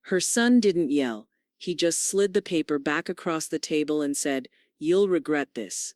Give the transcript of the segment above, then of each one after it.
Her son didn't yell. He just slid the paper back across the table and said, "You'll regret this."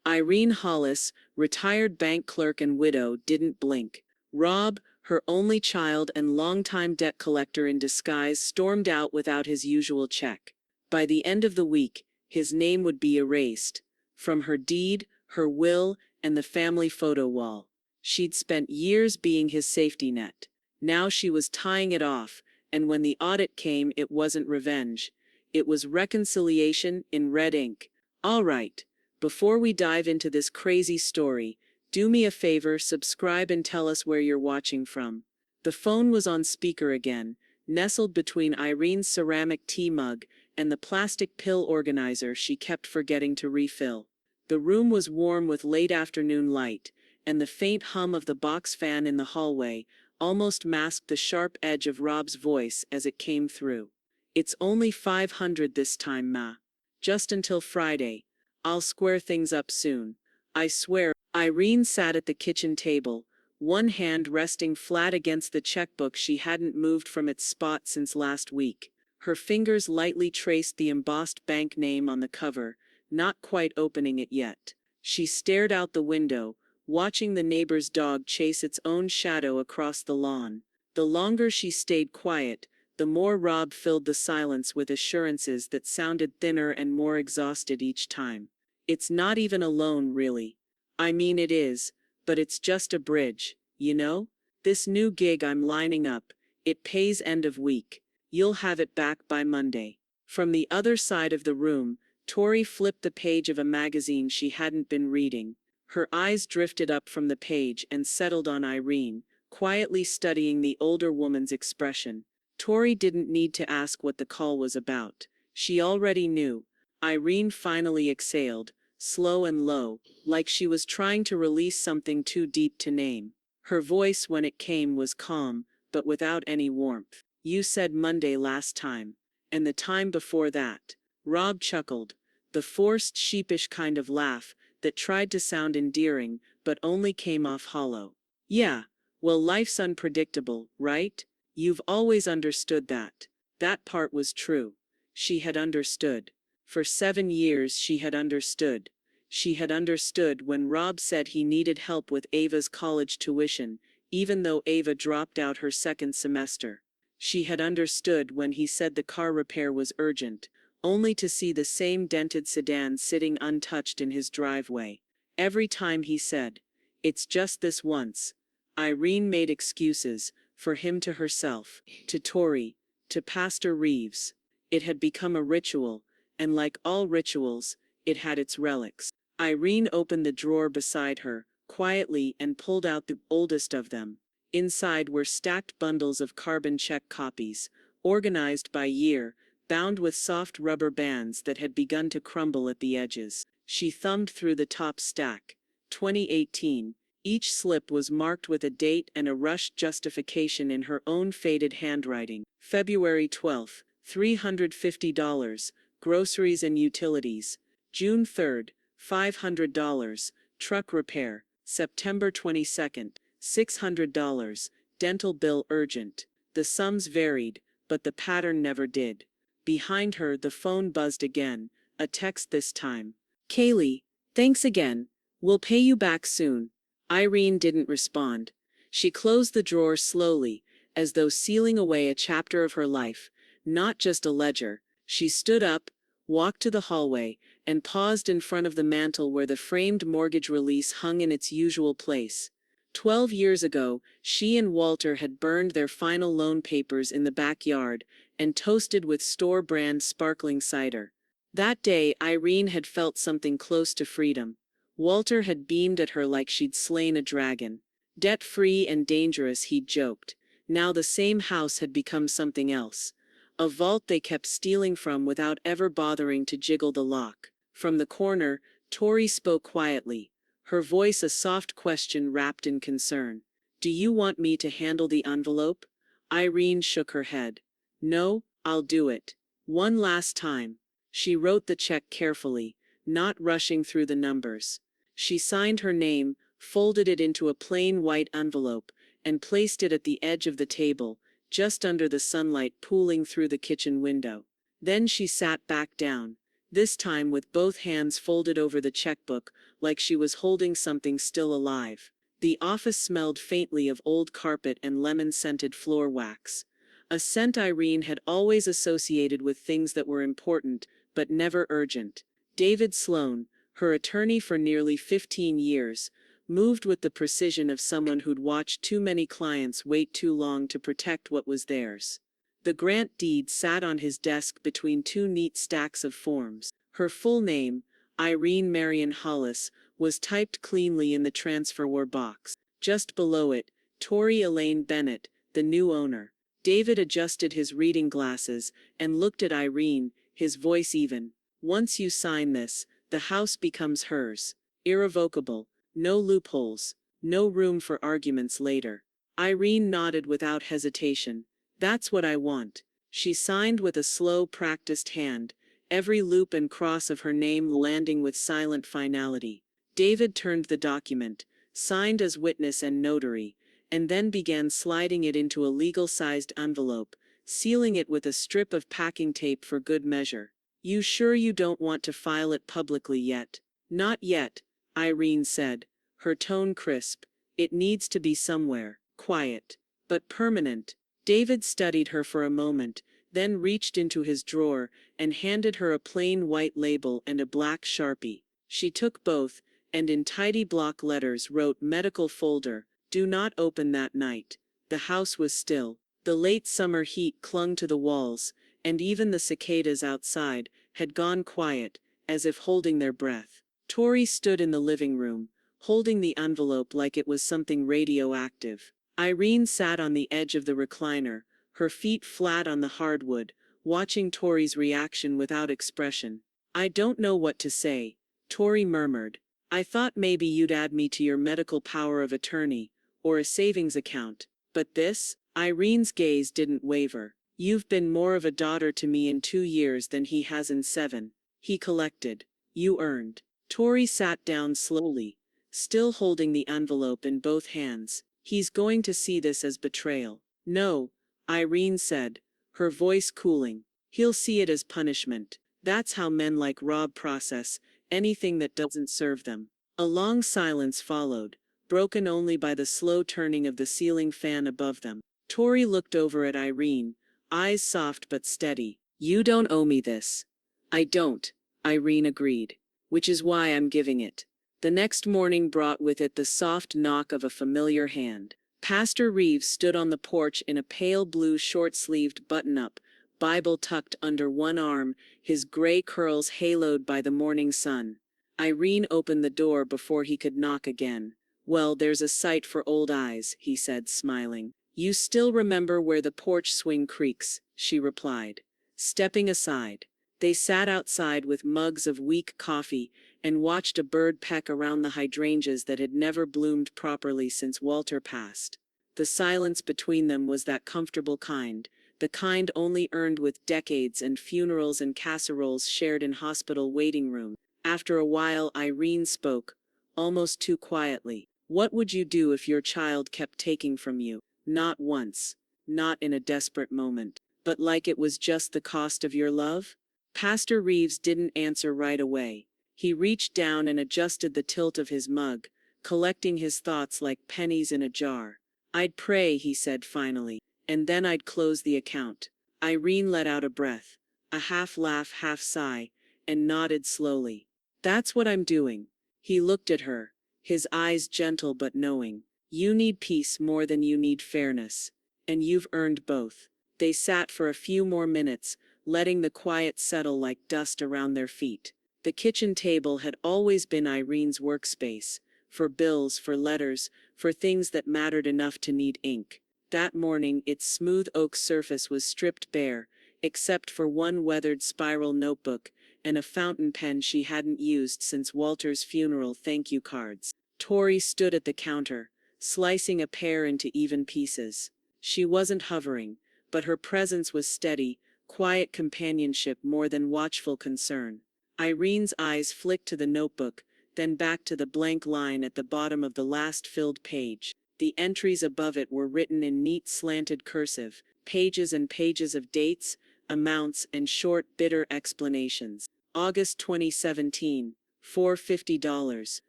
Irene Hollis, retired bank clerk and widow, didn't blink. Rob, her only child and longtime debt collector in disguise, stormed out without his usual check. By the end of the week, his name would be erased from her deed, her will, and the family photo wall. She'd spent years being his safety net. Now she was tying it off, and when the audit came, it wasn't revenge. It was reconciliation in red ink. All right, before we dive into this crazy story, do me a favor, subscribe and tell us where you're watching from. The phone was on speaker again, nestled between Irene's ceramic tea mug and the plastic pill organizer she kept forgetting to refill. The room was warm with late afternoon light, and the faint hum of the box fan in the hallway almost masked the sharp edge of Rob's voice as it came through. "It's only 500 this time, Ma. Just until Friday. I'll square things up soon. I swear." Irene sat at the kitchen table, one hand resting flat against the checkbook she hadn't moved from its spot since last week. Her fingers lightly traced the embossed bank name on the cover, not quite opening it yet. She stared out the window, watching the neighbor's dog chase its own shadow across the lawn. The longer she stayed quiet, the more Rob filled the silence with assurances that sounded thinner and more exhausted each time. "It's not even a loan, really. I mean, it is, but it's just a bridge, you know? This new gig I'm lining up, it pays end of week. You'll have it back by Monday." From the other side of the room, Tori flipped the page of a magazine she hadn't been reading. Her eyes drifted up from the page and settled on Irene, quietly studying the older woman's expression. Tori didn't need to ask what the call was about. She already knew. Irene finally exhaled, slow and low, like she was trying to release something too deep to name. Her voice, when it came, was calm, but without any warmth. "You said Monday last time. And the time before that." Rob chuckled, the forced, sheepish kind of laugh that tried to sound endearing, but only came off hollow. "Yeah, well, life's unpredictable, right? You've always understood that." That part was true. She had understood. For 7 years she had understood. She had understood when Rob said he needed help with Ava's college tuition, even though Ava dropped out her second semester. She had understood when he said the car repair was urgent, only to see the same dented sedan sitting untouched in his driveway. Every time he said, "It's just this once," Irene made excuses, for him, to herself, to Tori, to Pastor Reeves. It had become a ritual, and like all rituals, it had its relics. Irene opened the drawer beside her, quietly, and pulled out the oldest of them. Inside were stacked bundles of carbon check copies, organized by year, bound with soft rubber bands that had begun to crumble at the edges. She thumbed through the top stack. 2018. Each slip was marked with a date and a rushed justification in her own faded handwriting. February 12, $350, groceries and utilities. June 3, $500, truck repair. September 22, $600, dental bill urgent. The sums varied, but the pattern never did. Behind her, the phone buzzed again, a text this time. "Kaylee, thanks again. We'll pay you back soon." Irene didn't respond. She closed the drawer slowly, as though sealing away a chapter of her life, not just a ledger. She stood up, walked to the hallway, and paused in front of the mantel where the framed mortgage release hung in its usual place. 12 years ago, she and Walter had burned their final loan papers in the backyard and toasted with store-brand sparkling cider. That day, Irene had felt something close to freedom. Walter had beamed at her like she'd slain a dragon. Debt-free and dangerous, he'd joked. Now the same house had become something else. A vault they kept stealing from without ever bothering to jiggle the lock. From the corner, Tori spoke quietly, her voice a soft question wrapped in concern. "Do you want me to handle the envelope?" Irene shook her head. "No, I'll do it. One last time." She wrote the check carefully, not rushing through the numbers. She signed her name, folded it into a plain white envelope, and placed it at the edge of the table, just under the sunlight pooling through the kitchen window. Then she sat back down, this time with both hands folded over the checkbook, like she was holding something still alive. The office smelled faintly of old carpet and lemon-scented floor wax. A scent Irene had always associated with things that were important, but never urgent. David Sloan, her attorney for nearly 15 years, moved with the precision of someone who'd watched too many clients wait too long to protect what was theirs. The grant deed sat on his desk between two neat stacks of forms. Her full name, Irene Marion Hollis, was typed cleanly in the transfer box. Just below it, Tori Elaine Bennett, the new owner. David adjusted his reading glasses and looked at Irene, his voice even. Once you sign this, the house becomes hers. Irrevocable. No loopholes. No room for arguments later. Irene nodded without hesitation. That's what I want. She signed with a slow, practiced hand, every loop and cross of her name landing with silent finality. David turned the document, signed as witness and notary, and then began sliding it into a legal-sized envelope, sealing it with a strip of packing tape for good measure. You sure you don't want to file it publicly yet? Not yet, Irene said, her tone crisp. It needs to be somewhere, quiet, but permanent. David studied her for a moment, then reached into his drawer and handed her a plain white label and a black Sharpie. She took both, and in tidy block letters wrote medical folder, do not open that night. The house was still. The late summer heat clung to the walls, and even the cicadas outside had gone quiet, as if holding their breath. Tori stood in the living room, holding the envelope like it was something radioactive. Irene sat on the edge of the recliner, her feet flat on the hardwood, watching Tori's reaction without expression. I don't know what to say, Tori murmured. I thought maybe you'd add me to your medical power of attorney, or a savings account. But this? Irene's gaze didn't waver. You've been more of a daughter to me in 2 years than he has in 7. He collected. You earned. Tori sat down slowly, still holding the envelope in both hands. He's going to see this as betrayal. No, Irene said, her voice cooling. He'll see it as punishment. That's how men like Rob process anything that doesn't serve them. A long silence followed, broken only by the slow turning of the ceiling fan above them. Tori looked over at Irene, eyes soft but steady. You don't owe me this. I don't, Irene agreed. Which is why I'm giving it. The next morning brought with it the soft knock of a familiar hand. Pastor Reeves stood on the porch in a pale blue short-sleeved button-up, Bible tucked under one arm, his gray curls haloed by the morning sun. Irene opened the door before he could knock again. Well, there's a sight for old eyes, he said, smiling. You still remember where the porch swing creaks, she replied. Stepping aside, they sat outside with mugs of weak coffee and watched a bird peck around the hydrangeas that had never bloomed properly since Walter passed. The silence between them was that comfortable kind, the kind only earned with decades and funerals and casseroles shared in hospital waiting rooms. After a while Irene spoke, almost too quietly. What would you do if your child kept taking from you? Not once, not in a desperate moment, but like it was just the cost of your love? Pastor Reeves didn't answer right away. He reached down and adjusted the tilt of his mug, collecting his thoughts like pennies in a jar. I'd pray, he said finally, and then I'd close the account. Irene let out a breath, a half laugh, half sigh, and nodded slowly. That's what I'm doing. He looked at her, his eyes gentle but knowing. You need peace more than you need fairness, and you've earned both. They sat for a few more minutes, letting the quiet settle like dust around their feet. The kitchen table had always been Irene's workspace, for bills, for letters, for things that mattered enough to need ink. That morning its smooth oak surface was stripped bare, except for one weathered spiral notebook and a fountain pen she hadn't used since Walter's funeral thank you cards. Tori stood at the counter, slicing a pear into even pieces. She wasn't hovering, but her presence was steady, quiet companionship more than watchful concern. Irene's eyes flicked to the notebook, then back to the blank line at the bottom of the last filled page. The entries above it were written in neat slanted cursive, pages and pages of dates, amounts, and short, bitter explanations. August 2017, $450,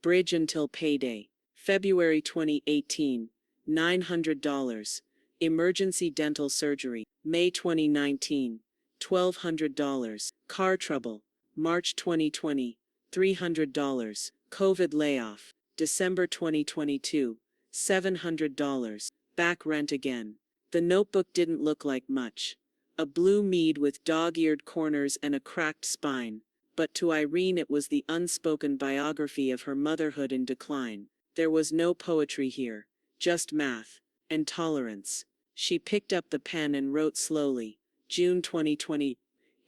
bridge until payday. February 2018, $900, emergency dental surgery. May 2019, $1,200, car trouble. March 2020, $300, COVID layoff. December 2022, $700, back rent again. The notebook didn't look like much. A blue mead with dog-eared corners and a cracked spine. But to Irene it was the unspoken biography of her motherhood in decline. There was no poetry here, just math and tolerance. She picked up the pen and wrote slowly. June 2020,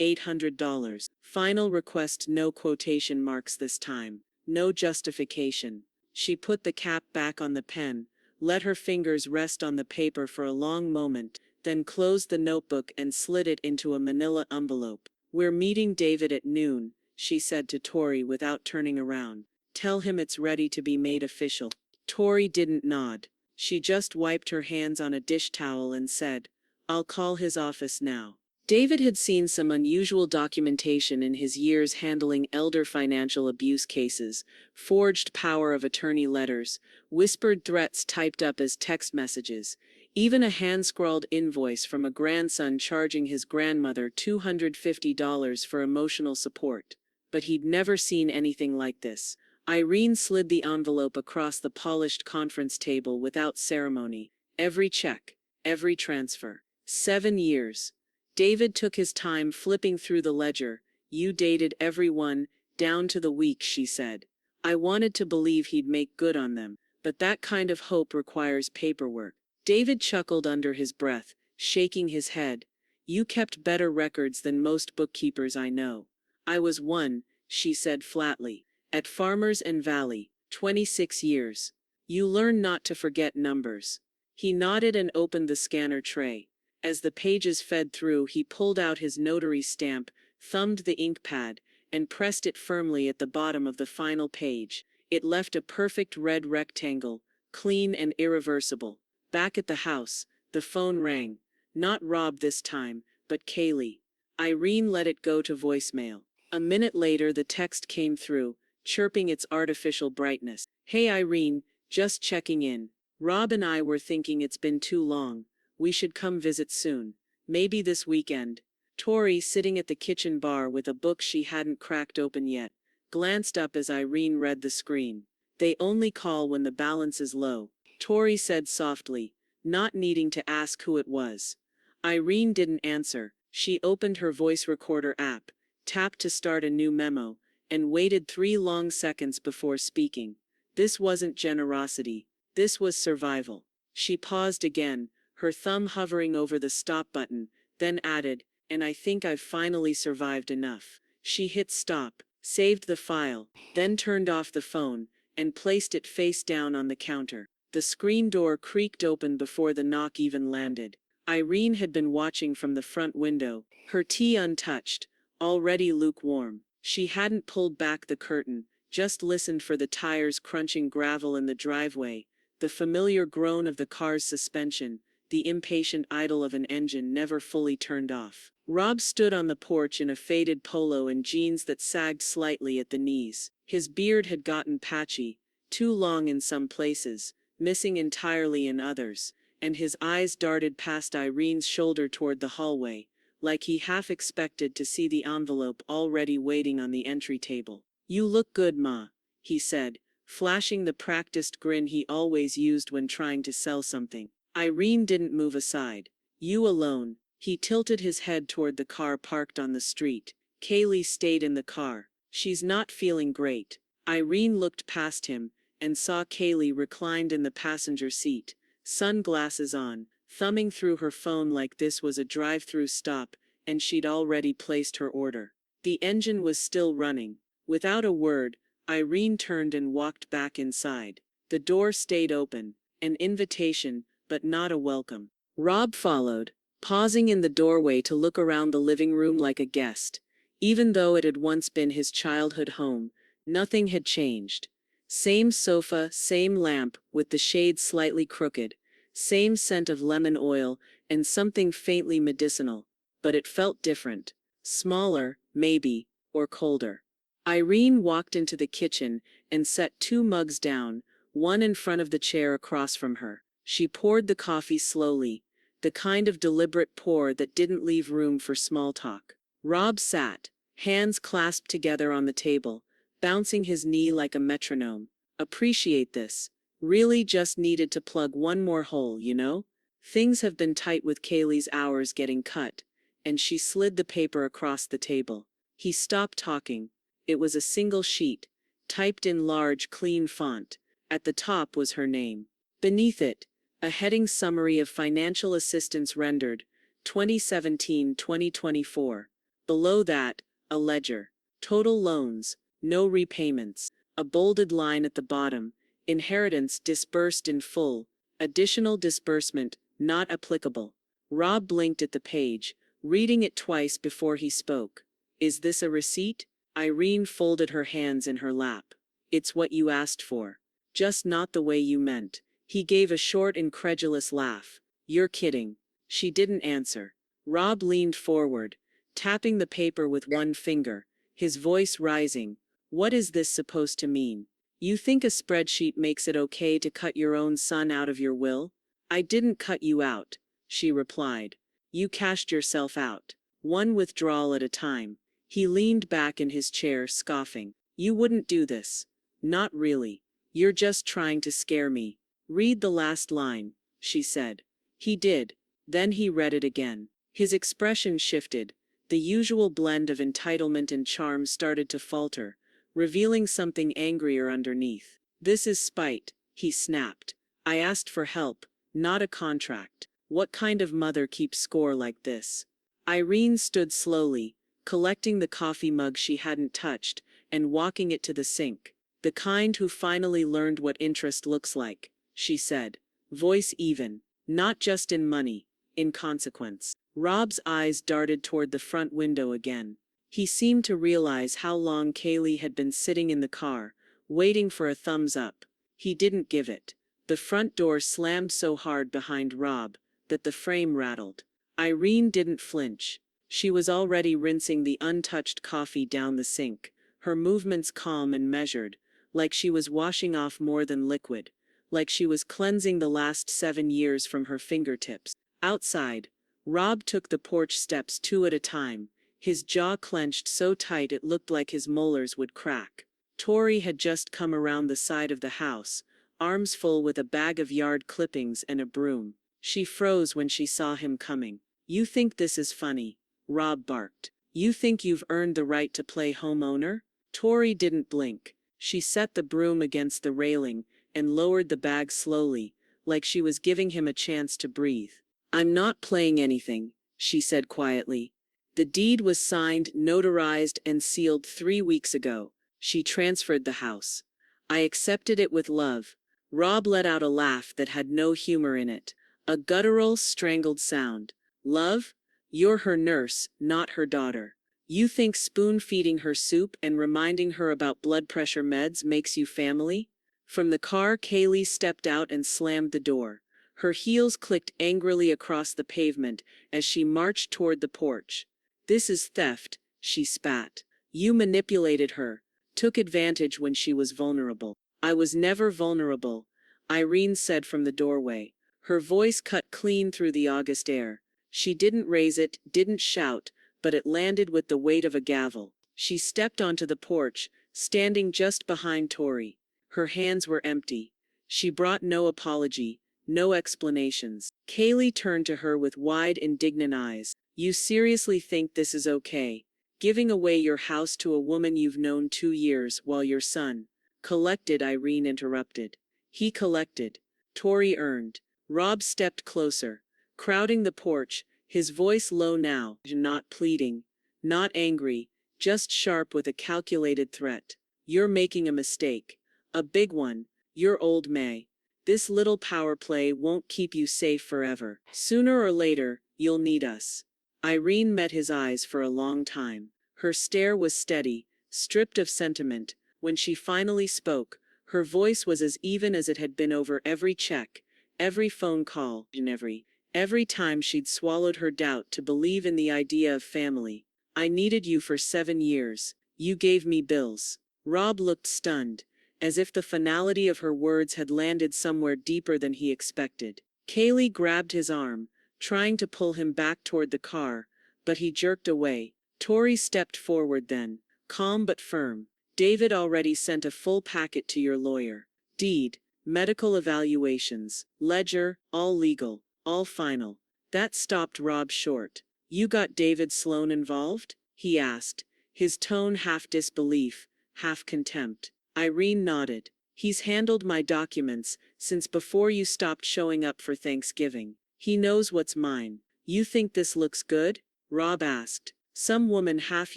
$800. Final request, no quotation marks this time. No justification. She put the cap back on the pen, let her fingers rest on the paper for a long moment, then closed the notebook and slid it into a manila envelope. "We're meeting David at noon," she said to Tori without turning around. "Tell him it's ready to be made official." Tori didn't nod. She just wiped her hands on a dish towel and said, "I'll call his office now." David had seen some unusual documentation in his years handling elder financial abuse cases: forged power of attorney letters, whispered threats typed up as text messages, even a hand-scrawled invoice from a grandson charging his grandmother $250 for emotional support. But he'd never seen anything like this. Irene slid the envelope across the polished conference table without ceremony. Every check, every transfer. 7 years. David took his time flipping through the ledger. "You dated every one, down to the week," she said. "I wanted to believe he'd make good on them, but that kind of hope requires paperwork." David chuckled under his breath, shaking his head. "You kept better records than most bookkeepers I know." "I was one," she said flatly. "At Farmers and Valley, 26 years. You learn not to forget numbers." He nodded and opened the scanner tray. As the pages fed through, he pulled out his notary stamp, thumbed the ink pad, and pressed it firmly at the bottom of the final page. It left a perfect red rectangle, clean and irreversible. Back at the house, the phone rang. Not Rob this time, but Kaylee. Irene let it go to voicemail. A minute later the text came through, chirping its artificial brightness. "Hey Irene, just checking in. Rob and I were thinking it's been too long. We should come visit soon. Maybe this weekend." Tori, sitting at the kitchen bar with a book she hadn't cracked open yet, glanced up as Irene read the screen. "They only call when the balance is low," Tori said softly, not needing to ask who it was. Irene didn't answer. She opened her voice recorder app, tapped to start a new memo, and waited 3 long seconds before speaking. This wasn't generosity. This was survival. She paused again, her thumb hovering over the stop button, then added, "And I think I've finally survived enough." She hit stop, saved the file, then turned off the phone, and placed it face down on the counter. The screen door creaked open before the knock even landed. Irene had been watching from the front window, her tea untouched, already lukewarm. She hadn't pulled back the curtain, just listened for the tires crunching gravel in the driveway, the familiar groan of the car's suspension, the impatient idle of an engine never fully turned off. Rob stood on the porch in a faded polo and jeans that sagged slightly at the knees. His beard had gotten patchy, too long in some places, missing entirely in others, and his eyes darted past Irene's shoulder toward the hallway, like he half expected to see the envelope already waiting on the entry table. "You look good, Ma," he said, flashing the practiced grin he always used when trying to sell something. Irene didn't move aside. "You alone?" He tilted his head toward the car parked on the street. Kaylee stayed in the car. "She's not feeling great." Irene looked past him, and saw Kaylee reclined in the passenger seat, sunglasses on, thumbing through her phone like this was a drive-through stop, and she'd already placed her order. The engine was still running. Without a word, Irene turned and walked back inside. The door stayed open, an invitation, but not a welcome. Rob followed, pausing in the doorway to look around the living room like a guest. Even though it had once been his childhood home, nothing had changed. Same sofa, same lamp, with the shade slightly crooked, same scent of lemon oil, and something faintly medicinal, but it felt different. Smaller, maybe, or colder. Irene walked into the kitchen and set two mugs down, one in front of the chair across from her. She poured the coffee slowly, the kind of deliberate pour that didn't leave room for small talk. Rob sat, hands clasped together on the table, bouncing his knee like a metronome. Appreciate this. Really just needed to plug one more hole, you know? Things have been tight with Kaylee's hours getting cut, and she slid the paper across the table. He stopped talking. It was a single sheet, typed in large, clean font. At the top was her name. Beneath it, a heading summary of financial assistance rendered, 2017-2024. Below that, a ledger. Total loans, no repayments. A bolded line at the bottom, inheritance disbursed in full, additional disbursement not applicable. Rob blinked at the page, reading it twice before he spoke. Is this a receipt? Irene folded her hands in her lap. It's what you asked for. Just not the way you meant. He gave a short, incredulous laugh. You're kidding. She didn't answer. Rob leaned forward, tapping the paper with one finger, his voice rising. What is this supposed to mean? You think a spreadsheet makes it okay to cut your own son out of your will? I didn't cut you out, she replied. You cashed yourself out. One withdrawal at a time. He leaned back in his chair, scoffing. You wouldn't do this. Not really. You're just trying to scare me. Read the last line, she said. He did. Then he read it again. His expression shifted. The usual blend of entitlement and charm started to falter, revealing something angrier underneath. This is spite, he snapped. I asked for help, not a contract. What kind of mother keeps score like this? Irene stood slowly, collecting the coffee mug she hadn't touched, and walking it to the sink. The kind who finally learned what interest looks like, she said, voice even, not just in money, in consequence. Rob's eyes darted toward the front window again. He seemed to realize how long Kaylee had been sitting in the car, waiting for a thumbs up. He didn't give it. The front door slammed so hard behind Rob that the frame rattled. Irene didn't flinch. She was already rinsing the untouched coffee down the sink, her movements calm and measured, like she was washing off more than liquid, like she was cleansing the last 7 years from her fingertips. Outside, Rob took the porch steps 2 at a time, his jaw clenched so tight it looked like his molars would crack. Tori had just come around the side of the house, arms full with a bag of yard clippings and a broom. She froze when she saw him coming. You think this is funny? Rob barked. You think you've earned the right to play homeowner? Tori didn't blink. She set the broom against the railing and lowered the bag slowly, like she was giving him a chance to breathe. I'm not playing anything, she said quietly. The deed was signed, notarized, and sealed 3 weeks ago. She transferred the house. I accepted it with love. Rob let out a laugh that had no humor in it, a guttural, strangled sound. Love? You're her nurse, not her daughter. You think spoon-feeding her soup and reminding her about blood pressure meds makes you family? From the car, Kaylee stepped out and slammed the door. Her heels clicked angrily across the pavement as she marched toward the porch. This is theft, she spat. You manipulated her, took advantage when she was vulnerable. I was never vulnerable, Irene said from the doorway. Her voice cut clean through the August air. She didn't raise it, didn't shout, but it landed with the weight of a gavel. She stepped onto the porch, standing just behind Tori. Her hands were empty. She brought no apology, no explanations. Kaylee turned to her with wide, indignant eyes. You seriously think this is okay? Giving away your house to a woman you've known 2 years while your son collected, Irene interrupted. He collected. Tori earned. Rob stepped closer, crowding the porch, his voice low now, not pleading, not angry, just sharp with a calculated threat. You're making a mistake. A big one. You're old May. This little power play won't keep you safe forever. Sooner or later, you'll need us. Irene met his eyes for a long time. Her stare was steady, stripped of sentiment. When she finally spoke, her voice was as even as it had been over every check, every phone call, and every Every time she'd swallowed her doubt to believe in the idea of family. I needed you for 7 years. You gave me bills. Rob looked stunned, as if the finality of her words had landed somewhere deeper than he expected. Kaylee grabbed his arm, trying to pull him back toward the car, but he jerked away. Tori stepped forward then, calm but firm. David already sent a full packet to your lawyer. Deed, medical evaluations, ledger, all legal, all final. That stopped Rob short. You got David Sloan involved? He asked, his tone half disbelief, half contempt. Irene nodded. He's handled my documents since before you stopped showing up for Thanksgiving. He knows what's mine. You think this looks good? Rob asked. Some woman half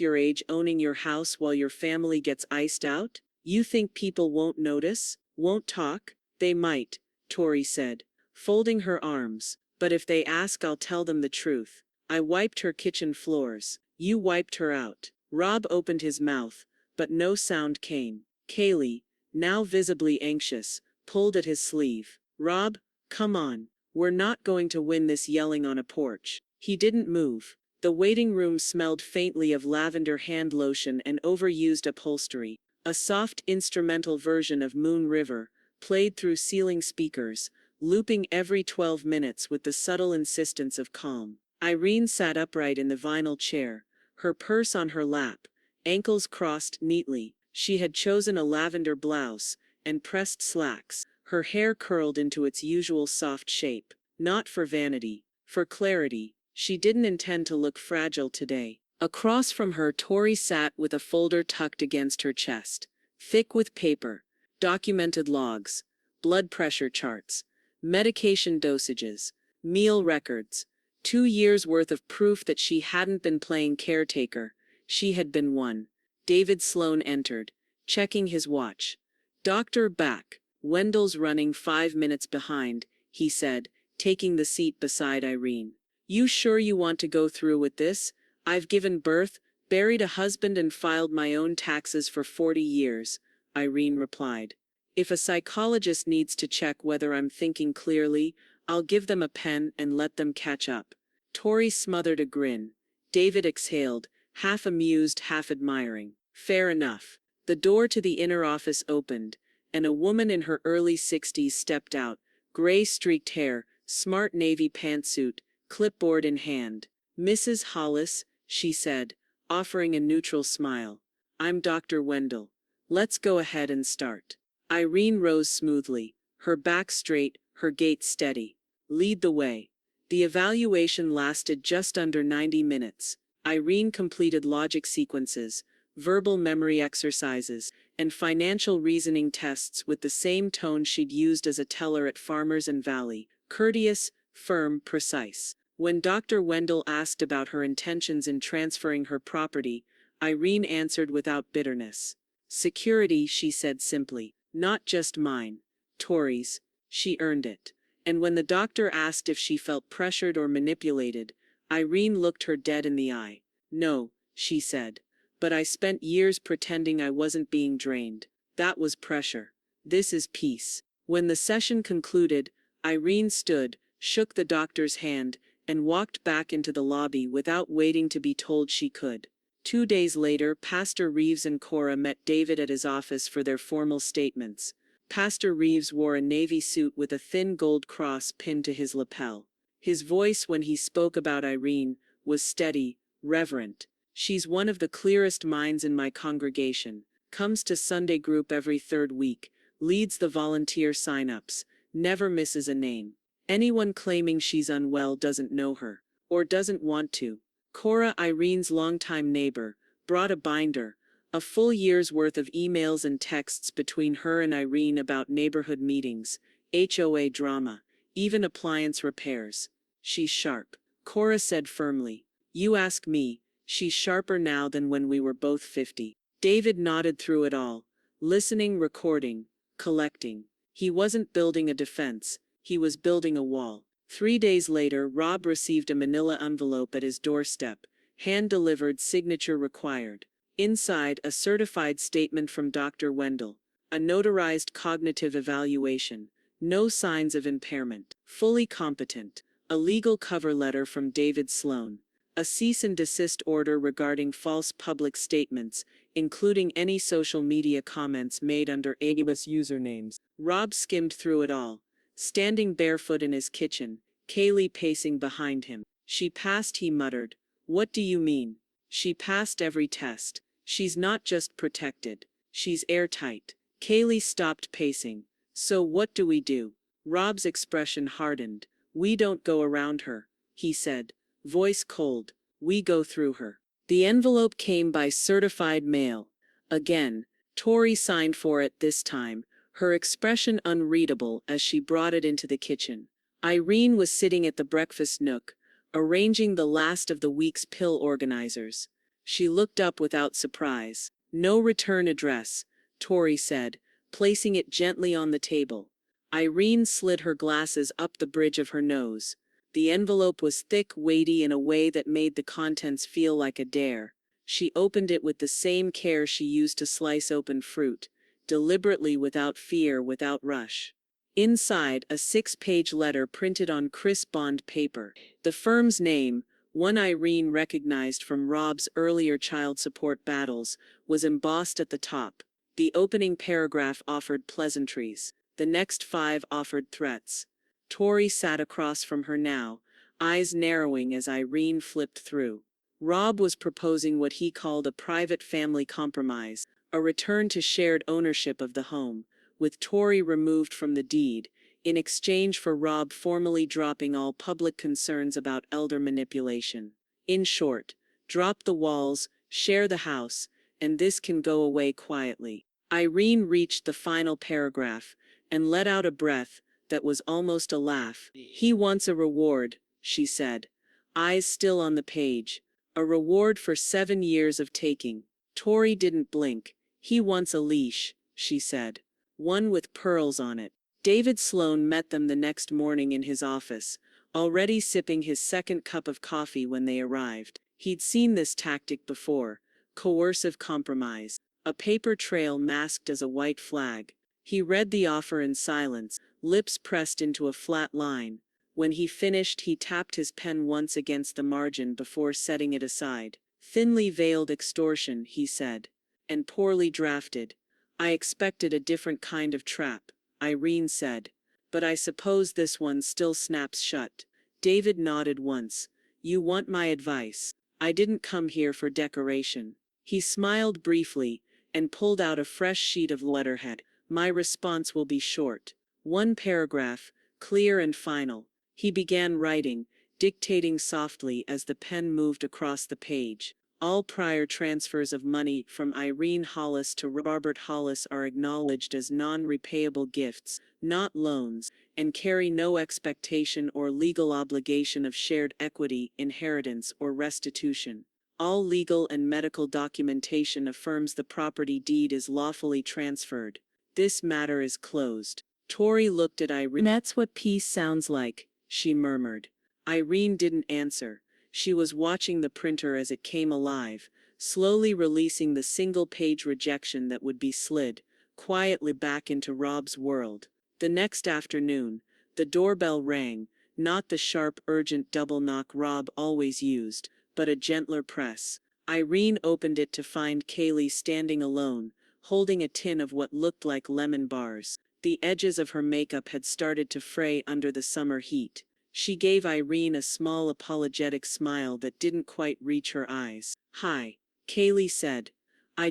your age owning your house while your family gets iced out? You think people won't notice? Won't talk? They might, Tori said, folding her arms. But if they ask, I'll tell them the truth. I wiped her kitchen floors. You wiped her out. Rob opened his mouth, but no sound came. Kaylee, now visibly anxious, pulled at his sleeve. Rob, come on. We're not going to win this yelling on a porch. He didn't move. The waiting room smelled faintly of lavender hand lotion and overused upholstery. A soft instrumental version of Moon River played through ceiling speakers, looping every 12 minutes with the subtle insistence of calm. Irene sat upright in the vinyl chair, her purse on her lap, ankles crossed neatly. She had chosen a lavender blouse and pressed slacks, her hair curled into its usual soft shape. Not for vanity, for clarity. She didn't intend to look fragile today. Across from her, Tori sat with a folder tucked against her chest, thick with paper, documented logs, blood pressure charts, medication dosages, meal records, 2 years' worth of proof that she hadn't been playing caretaker. She had been one. David Sloan entered, checking his watch. Doctor back. Wendell's running 5 minutes behind, he said, taking the seat beside Irene. You sure you want to go through with this? I've given birth, buried a husband and filed my own taxes for 40 years, Irene replied. If a psychologist needs to check whether I'm thinking clearly, I'll give them a pen and let them catch up. Tori smothered a grin. David exhaled, half amused, half admiring. Fair enough. The door to the inner office opened, and a woman in her early 60s stepped out, gray-streaked hair, smart navy pantsuit, clipboard in hand. Mrs. Hollis, she said, offering a neutral smile. I'm Dr. Wendell. Let's go ahead and start. Irene rose smoothly, her back straight, her gait steady. Lead the way. The evaluation lasted just under 90 minutes. Irene completed logic sequences, verbal memory exercises, and financial reasoning tests with the same tone she'd used as a teller at Farmers and Valley, courteous, firm, precise. When Dr. Wendell asked about her intentions in transferring her property, Irene answered without bitterness. Security, she said simply. Not just mine. Tori's. She earned it. And when the doctor asked if she felt pressured or manipulated, Irene looked her dead in the eye. No, she said. But I spent years pretending I wasn't being drained. That was pressure. This is peace. When the session concluded, Irene stood, shook the doctor's hand, and walked back into the lobby without waiting to be told she could. 2 days later, Pastor Reeves and Cora met David at his office for their formal statements. Pastor Reeves wore a navy suit with a thin gold cross pinned to his lapel. His voice when he spoke about Irene was steady, reverent. She's one of the clearest minds in my congregation, comes to Sunday group every 3rd week, leads the volunteer sign-ups, never misses a name. Anyone claiming she's unwell doesn't know her, or doesn't want to. Cora, Irene's longtime neighbor, brought a binder, a full year's worth of emails and texts between her and Irene about neighborhood meetings, HOA drama, even appliance repairs. She's sharp, Cora said firmly. You ask me, she's sharper now than when we were both 50. David nodded through it all, listening, recording, collecting. He wasn't building a defense, he was building a wall. 3 days later, Rob received a manila envelope at his doorstep, hand-delivered, signature required. Inside, a certified statement from Dr. Wendell, a notarized cognitive evaluation, no signs of impairment, fully competent. A legal cover letter from David Sloan. A cease and desist order regarding false public statements, including any social media comments made under ambiguous usernames. Rob skimmed through it all. Standing barefoot in his kitchen, Kaylee pacing behind him. She passed, he muttered. What do you mean? She passed every test. She's not just protected. She's airtight. Kaylee stopped pacing. So what do we do? Rob's expression hardened. We don't go around her, he said, voice cold. We go through her. The envelope came by certified mail. Again, Tori signed for it this time, her expression unreadable as she brought it into the kitchen. Irene was sitting at the breakfast nook, arranging the last of the week's pill organizers. She looked up without surprise. No return address, Tori said, placing it gently on the table. Irene slid her glasses up the bridge of her nose. The envelope was thick, weighty in a way that made the contents feel like a dare. She opened it with the same care she used to slice open fruit, deliberately, without fear, without rush. Inside, a 6-page letter printed on crisp bond paper. The firm's name, one Irene recognized from Rob's earlier child support battles, was embossed at the top. The opening paragraph offered pleasantries. The next 5 offered threats. Tori sat across from her now, eyes narrowing as Irene flipped through. Rob was proposing what he called a private family compromise, a return to shared ownership of the home, with Tori removed from the deed, in exchange for Rob formally dropping all public concerns about elder manipulation. In short, drop the walls, share the house, and this can go away quietly. Irene reached the final paragraph and let out a breath that was almost a laugh. He wants a reward, she said, eyes still on the page. A reward for 7 years of taking. Tori didn't blink. He wants a leash, she said. One with pearls on it. David Sloan met them the next morning in his office, already sipping his second cup of coffee when they arrived. He'd seen this tactic before. Coercive compromise. A paper trail masked as a white flag. He read the offer in silence, lips pressed into a flat line. When he finished, he tapped his pen once against the margin before setting it aside. Thinly veiled extortion, he said. And poorly drafted. I expected a different kind of trap, Irene said. But I suppose this one still snaps shut. David nodded once. You want my advice. I didn't come here for decoration. He smiled briefly and pulled out a fresh sheet of letterhead. My response will be short. 1 paragraph, clear and final. He began writing, dictating softly as the pen moved across the page. All prior transfers of money from Irene Hollis to Robert Hollis are acknowledged as non-repayable gifts, not loans, and carry no expectation or legal obligation of shared equity, inheritance, or restitution. All legal and medical documentation affirms the property deed is lawfully transferred. This matter is closed. Tori looked at Irene. That's what peace sounds like, she murmured. Irene didn't answer. She was watching the printer as it came alive, slowly releasing the single-page rejection that would be slid quietly back into Rob's world. The next afternoon, the doorbell rang, not the sharp, urgent double knock Rob always used, but a gentler press. Irene opened it to find Kaylee standing alone, holding a tin of what looked like lemon bars. The edges of her makeup had started to fray under the summer heat. She gave Irene a small apologetic smile that didn't quite reach her eyes. Hi, Kaylee said. I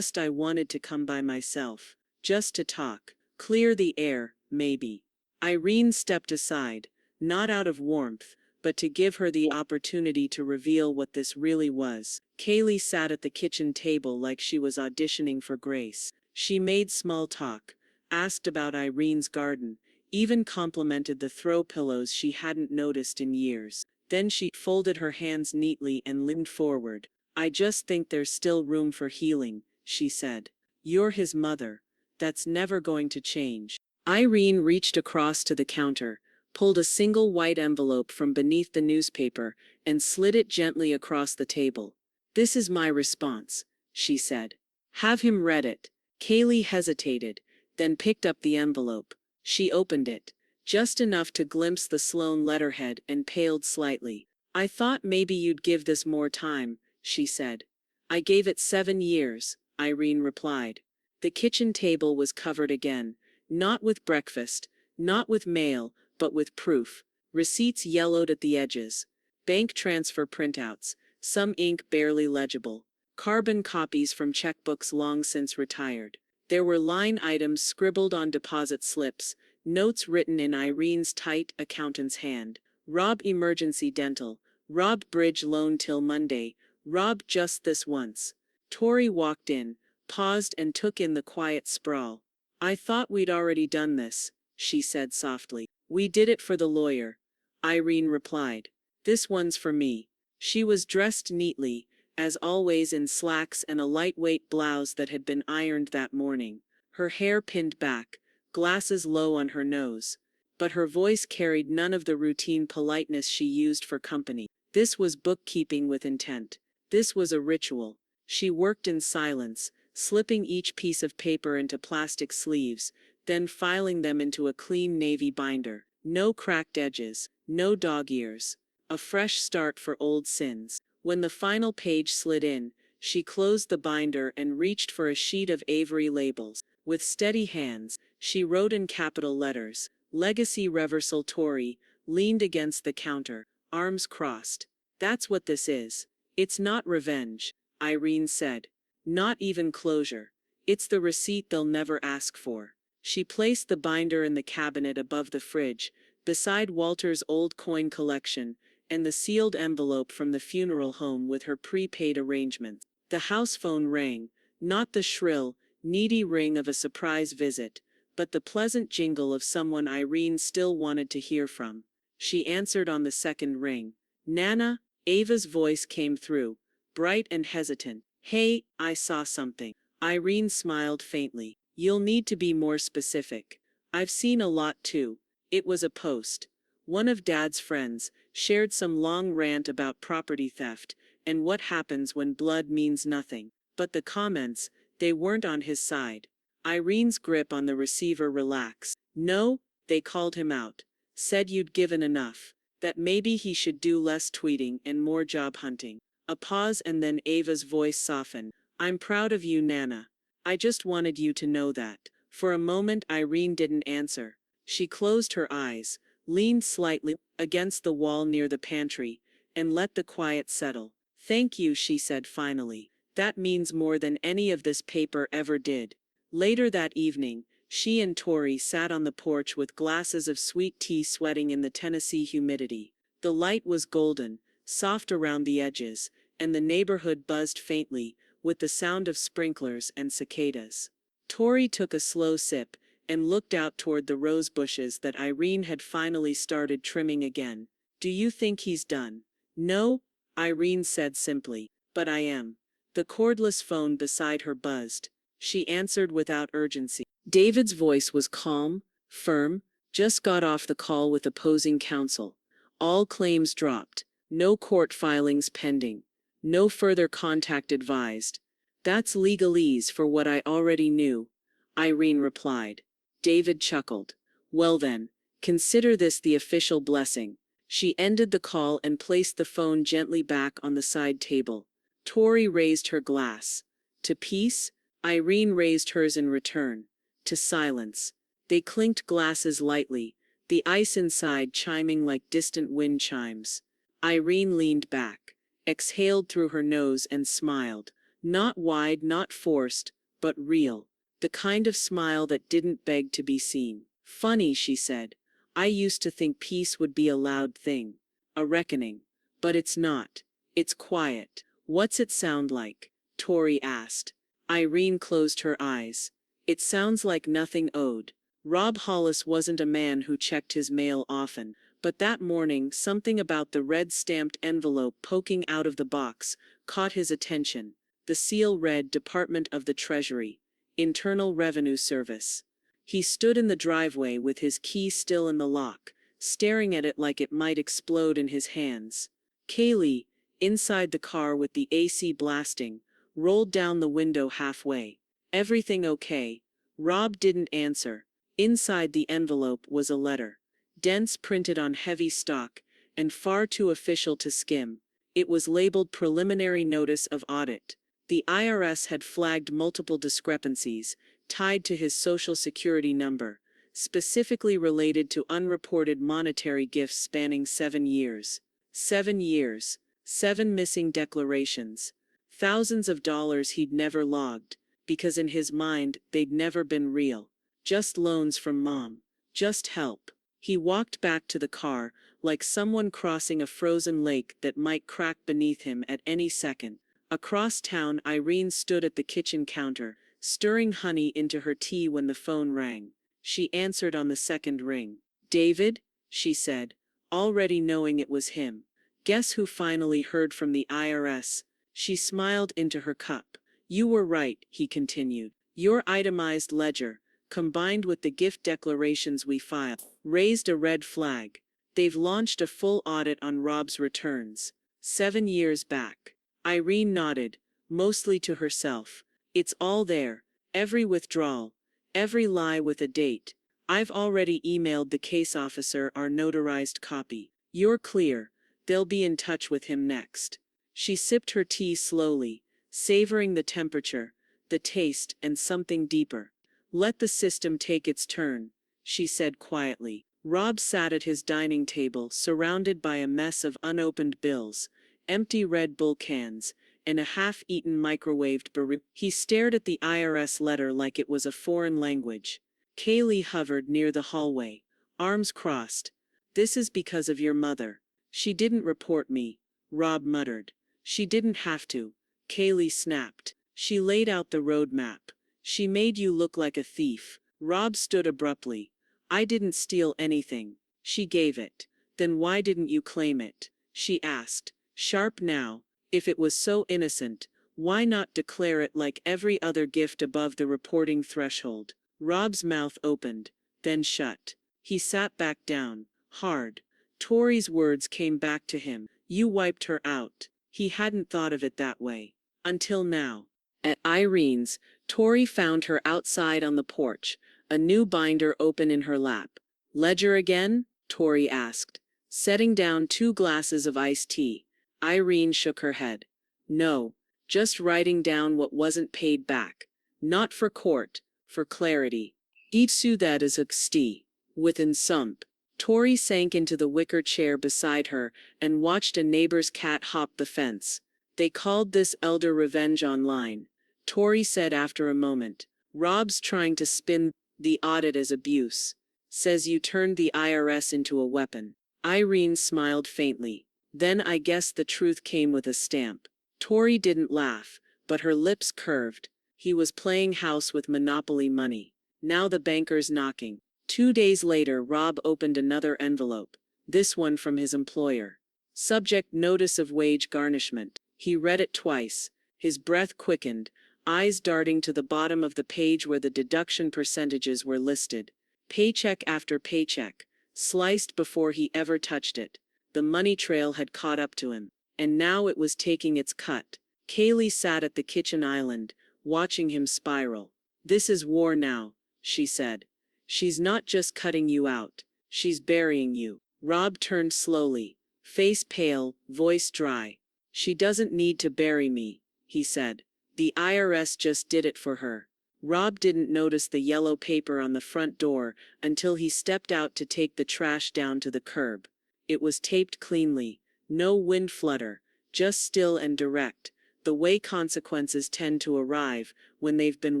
wanted to come by myself. Just to talk. Clear the air, maybe. Irene stepped aside, not out of warmth, but to give her the opportunity to reveal what this really was. Kaylee sat at the kitchen table like she was auditioning for Grace. She made small talk, asked about Irene's garden, even complimented the throw pillows she hadn't noticed in years. Then she folded her hands neatly and leaned forward. I just think there's still room for healing, she said. You're his mother. That's never going to change. Irene reached across to the counter, pulled a single white envelope from beneath the newspaper, and slid it gently across the table. This is my response, she said. Have him read it. Kaylee hesitated, then picked up the envelope. She opened it. just enough to glimpse the Sloan letterhead, and paled slightly. "I thought maybe you'd give this more time," she said. "I gave it 7 years," Irene replied. The kitchen table was covered again, not with breakfast, not with mail, but with proof. Receipts yellowed at the edges. Bank transfer printouts, some ink barely legible. Carbon copies from checkbooks long since retired. There were line items scribbled on deposit slips, notes written in Irene's tight accountant's hand. Rob emergency dental. Rob bridge loan till Monday. Rob just this once. Tori walked in, paused and took in the quiet sprawl. "I thought we'd already done this," she said softly. "We did it for the lawyer," Irene replied. "This one's for me." She was dressed neatly, as always, in slacks and a lightweight blouse that had been ironed that morning. Her hair pinned back, glasses low on her nose. But her voice carried none of the routine politeness she used for company. This was bookkeeping with intent. This was a ritual. She worked in silence, slipping each piece of paper into plastic sleeves, then filing them into a clean navy binder. No cracked edges, no dog ears. A fresh start for old sins. When the final page slid in, she closed the binder and reached for a sheet of Avery labels. With steady hands, she wrote in capital letters, "Legacy Reversal Tori," leaned against the counter, arms crossed. "That's what this is. It's not revenge," Irene said. "Not even closure. It's the receipt they'll never ask for." She placed the binder in the cabinet above the fridge, beside Walter's old coin collection, and the sealed envelope from the funeral home with her prepaid arrangements. The house phone rang, not the shrill, needy ring of a surprise visit, but the pleasant jingle of someone Irene still wanted to hear from. She answered on the second ring. "Nana," Ava's voice came through, bright and hesitant. "Hey, I saw something." Irene smiled faintly. "You'll need to be more specific. I've seen a lot too." It was a post. One of Dad's friends shared some long rant about property theft and what happens when blood means nothing. But the comments, they weren't on his side. Irene's grip on the receiver relaxed. "No," they called him out. "Said you'd given enough. That maybe he should do less tweeting and more job hunting." A pause, and then Ava's voice softened. "I'm proud of you, Nana. I just wanted you to know that." For a moment Irene didn't answer. She closed her eyes, leaned slightly against the wall near the pantry, and let the quiet settle. "Thank you," she said finally. "That means more than any of this paper ever did." Later that evening, she and Tori sat on the porch with glasses of sweet tea, sweating in the Tennessee humidity. The light was golden, soft around the edges, and the neighborhood buzzed faintly, with the sound of sprinklers and cicadas. Tori took a slow sip, and looked out toward the rose bushes that Irene had finally started trimming again. "Do you think he's done?" "No," Irene said simply, "but I am." The cordless phone beside her buzzed. She answered without urgency. David's voice was calm, firm. "Just got off the call with opposing counsel. All claims dropped. No court filings pending. No further contact advised." "That's legalese for what I already knew," Irene replied. David chuckled. "Well then, consider this the official blessing." She ended the call and placed the phone gently back on the side table. Tori raised her glass. "To peace?" Irene raised hers in return. "To silence." They clinked glasses lightly, the ice inside chiming like distant wind chimes. Irene leaned back, exhaled through her nose and smiled. Not wide, not forced, but real. The kind of smile that didn't beg to be seen. "Funny," she said. "I used to think peace would be a loud thing. A reckoning. But it's not. It's quiet." "What's it sound like?" Tori asked. Irene closed her eyes. "It sounds like nothing owed." Rob Hollis wasn't a man who checked his mail often, but that morning something about the red-stamped envelope poking out of the box caught his attention. The seal read Department of the Treasury, Internal Revenue Service. He stood in the driveway with his key still in the lock, staring at it like it might explode in his hands. Kaylee, inside the car with the AC blasting, rolled down the window halfway. "Everything okay?" Rob didn't answer. Inside the envelope was a letter. dense, printed on heavy stock, and far too official to skim. It was labeled Preliminary Notice of Audit. The IRS had flagged multiple discrepancies, tied to his Social Security number, specifically related to unreported monetary gifts spanning 7 years. 7 years. 7 missing declarations. Thousands of dollars he'd never logged, because in his mind, they'd never been real. Just loans from mom. Just help. He walked back to the car, like someone crossing a frozen lake that might crack beneath him at any second. Across town, Irene stood at the kitchen counter, stirring honey into her tea when the phone rang. She answered on the second ring. "David?" she said, already knowing it was him. "Guess who finally heard from the IRS?" She smiled into her cup. "You were right," he continued. "Your itemized ledger, combined with the gift declarations we filed, raised a red flag. They've launched a full audit on Rob's returns. 7 years back." Irene nodded, mostly to herself. "It's all there. Every withdrawal. Every lie with a date. I've already emailed the case officer our notarized copy. You're clear. They'll be in touch with him next." She sipped her tea slowly, savoring the temperature, the taste, and something deeper. "Let the system take its turn," she said quietly. Rob sat at his dining table, surrounded by a mess of unopened bills, empty Red Bull cans, and a half-eaten microwaved burrito. He stared at the IRS letter like it was a foreign language. Kaylee hovered near the hallway, arms crossed. "This is because of your mother. She didn't report me," Rob muttered. "She didn't have to," Kaylee snapped. "She laid out the roadmap. She made you look like a thief." Rob stood abruptly. "I didn't steal anything. She gave it." "Then why didn't you claim it?" she asked, sharp now. "If it was so innocent, why not declare it like every other gift above the reporting threshold?" Rob's mouth opened, then shut. He sat back down, hard. Tori's words came back to him. "You wiped her out." He hadn't thought of it that way. Until now. At Irene's, Tori found her outside on the porch, a new binder open in her lap. "Ledger again?" Tori asked, setting down 2 glasses of iced tea. Irene shook her head. "No, just writing down what wasn't paid back. Not for court, for clarity. Itsu that is xti. Within sump." Tori sank into the wicker chair beside her and watched a neighbor's cat hop the fence. "They called this elder revenge online," Tori said after a moment. "Rob's trying to spin the audit as abuse. Says you turned the IRS into a weapon." Irene smiled faintly. "Then I guess the truth came with a stamp." Tori didn't laugh, but her lips curved. He was playing house with monopoly money. Now the banker's knocking. 2 days later, Rob opened another envelope, this one from his employer. Subject: notice of wage garnishment. He read it twice. His breath quickened, eyes darting to the bottom of the page where the deduction percentages were listed. Paycheck after paycheck, sliced before he ever touched it. The money trail had caught up to him, and now it was taking its cut. Kaylee sat at the kitchen island, watching him spiral. "This is war now," she said. "She's not just cutting you out, she's burying you." Rob turned slowly, face pale, voice dry. "She doesn't need to bury me," he said. "The IRS just did it for her." Rob didn't notice the yellow paper on the front door until he stepped out to take the trash down to the curb. It was taped cleanly, no wind flutter, just still and direct, the way consequences tend to arrive when they've been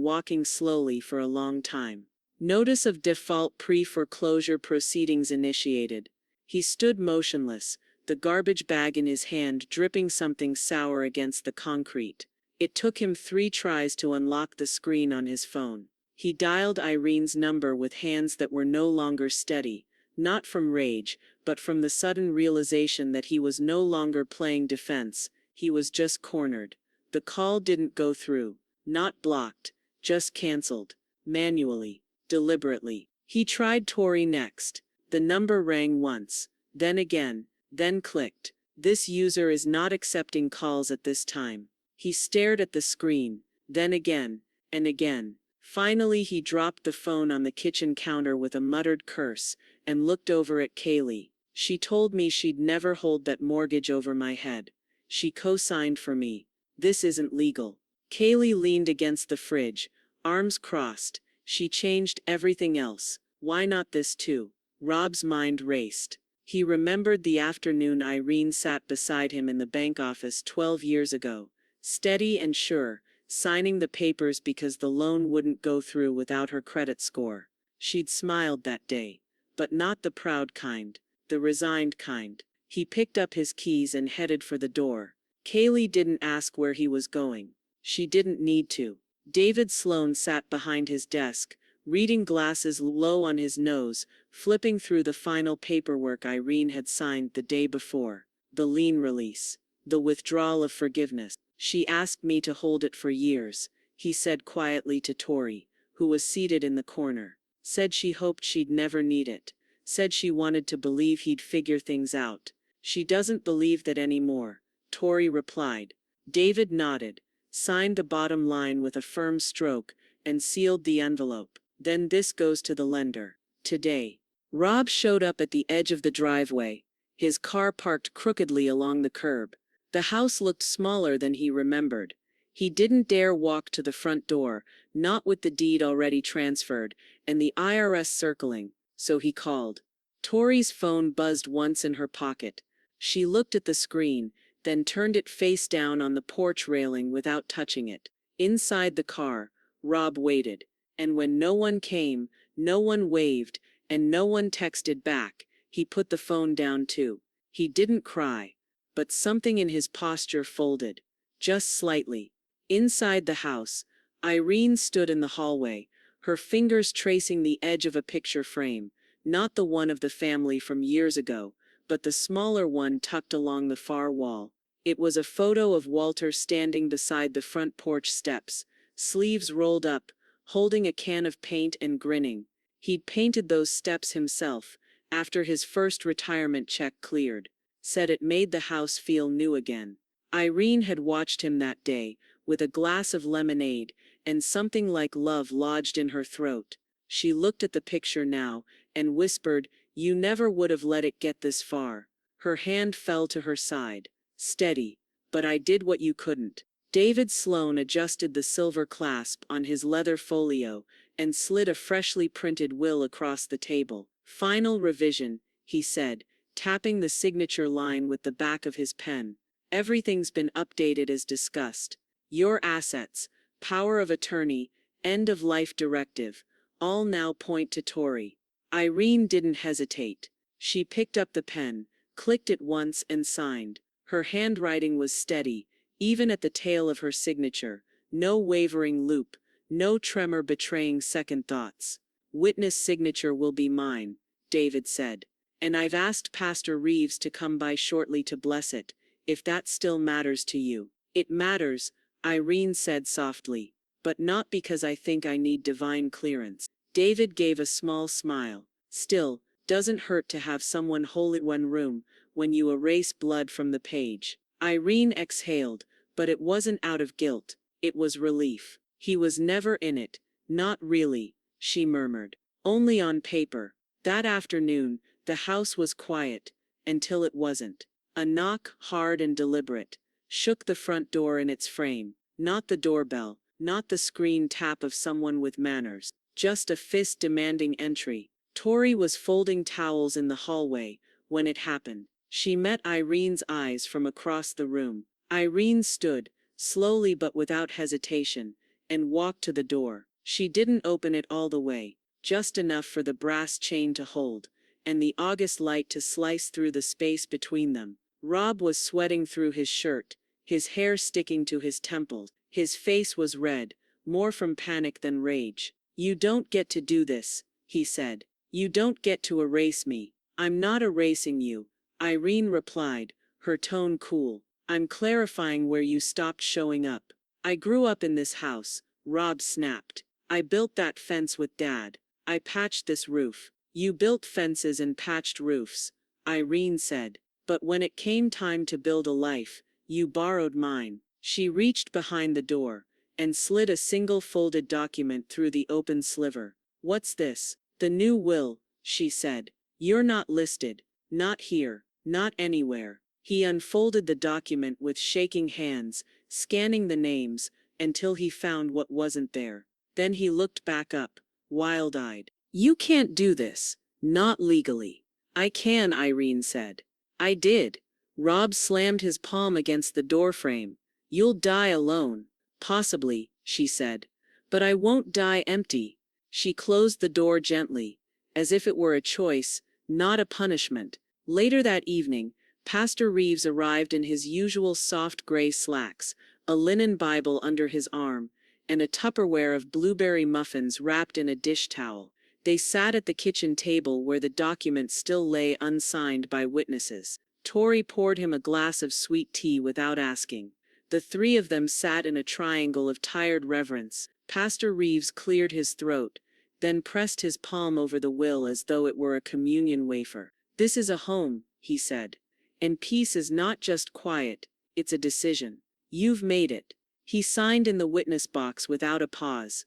walking slowly for a long time. Notice of default pre-foreclosure proceedings initiated. He stood motionless, the garbage bag in his hand dripping something sour against the concrete. It took him 3 tries to unlock the screen on his phone. He dialed Irene's number with hands that were no longer steady, not from rage, but from the sudden realization that he was no longer playing defense, he was just cornered. The call didn't go through. Not blocked, just canceled. Manually. Deliberately. He tried Tori next. The number rang once, then again, then clicked. "This user is not accepting calls at this time." He stared at the screen, then again, and again. Finally he dropped the phone on the kitchen counter with a muttered curse, and looked over at Kaylee. She told me she'd never hold that mortgage over my head. She co-signed for me. This isn't legal. Kaylee leaned against the fridge, arms crossed. She changed everything else. Why not this too? Rob's mind raced. He remembered the afternoon Irene sat beside him in the bank office 12 years ago, steady and sure, signing the papers because the loan wouldn't go through without her credit score. She'd smiled that day, but not the proud kind, the resigned kind. He picked up his keys and headed for the door. Kaylee didn't ask where he was going. She didn't need to. David Sloan sat behind his desk, reading glasses low on his nose, flipping through the final paperwork Irene had signed the day before. The lien release. The withdrawal of forgiveness. She asked me to hold it for years, he said quietly to Tori, who was seated in the corner. Said she hoped she'd never need it. Said she wanted to believe he'd figure things out. She doesn't believe that anymore, Tori replied. David nodded, signed the bottom line with a firm stroke, and sealed the envelope. Then this goes to the lender. Today. Rob showed up at the edge of the driveway, his car parked crookedly along the curb. The house looked smaller than he remembered. He didn't dare walk to the front door, not with the deed already transferred, and the IRS circling, so he called. Tori's phone buzzed once in her pocket. She looked at the screen, then turned it face down on the porch railing without touching it. Inside the car, Rob waited. And when no one came, no one waved, and no one texted back, he put the phone down too. He didn't cry, but something in his posture folded, just slightly. Inside the house, Irene stood in the hallway, her fingers tracing the edge of a picture frame, not the one of the family from years ago, but the smaller one tucked along the far wall. It was a photo of Walter standing beside the front porch steps, sleeves rolled up, holding a can of paint and grinning. He'd painted those steps himself, after his first retirement check cleared. Said it made the house feel new again. Irene had watched him that day, with a glass of lemonade, and something like love lodged in her throat. She looked at the picture now, and whispered, "You never would have let it get this far." Her hand fell to her side. "Steady. But I did what you couldn't." David Sloan adjusted the silver clasp on his leather folio, and slid a freshly printed will across the table. "Final revision," he said, tapping the signature line with the back of his pen. "Everything's been updated as discussed. Your assets, power of attorney, end-of-life directive, all now point to Tori." Irene didn't hesitate. She picked up the pen, clicked it once and signed. Her handwriting was steady, even at the tail of her signature, no wavering loop, no tremor betraying second thoughts. "Witness signature will be mine," David said. "And I've asked Pastor Reeves to come by shortly to bless it, if that still matters to you." "It matters," Irene said softly, "but not because I think I need divine clearance." David gave a small smile. "Still, doesn't hurt to have someone hold it one room, when you erase blood from the page." Irene exhaled, but it wasn't out of guilt, it was relief. "He was never in it, not really," she murmured. "Only on paper." That afternoon, the house was quiet, until it wasn't. A knock, hard and deliberate, shook the front door in its frame. Not the doorbell, not the screen tap of someone with manners, just a fist demanding entry. Tori was folding towels in the hallway when it happened. She met Irene's eyes from across the room. Irene stood, slowly but without hesitation, and walked to the door. She didn't open it all the way, just enough for the brass chain to hold, and the August light to slice through the space between them. Rob was sweating through his shirt, his hair sticking to his temples. His face was red, more from panic than rage. "You don't get to do this," he said. "You don't get to erase me." "I'm not erasing you," Irene replied, her tone cool. "I'm clarifying where you stopped showing up." "I grew up in this house," Rob snapped. "I built that fence with Dad. I patched this roof." "You built fences and patched roofs," Irene said. "But when it came time to build a life, you borrowed mine." She reached behind the door, and slid a single folded document through the open sliver. "What's this?" "The new will," she said. You're not listed. Not here. Not anywhere. He unfolded the document with shaking hands, scanning the names, until he found what wasn't there. Then he looked back up, wild-eyed. You can't do this. Not legally. I can, Irene said. I did. Rob slammed his palm against the doorframe. You'll die alone. Possibly, she said. But I won't die empty. She closed the door gently, as if it were a choice, not a punishment. Later that evening, Pastor Reeves arrived in his usual soft gray slacks, a linen Bible under his arm, and a Tupperware of blueberry muffins wrapped in a dish towel. They sat at the kitchen table where the document still lay unsigned by witnesses. Tori poured him a glass of sweet tea without asking. The three of them sat in a triangle of tired reverence. Pastor Reeves cleared his throat, then pressed his palm over the will as though it were a communion wafer. This is a home, he said. And peace is not just quiet, it's a decision. You've made it. He signed in the witness box without a pause.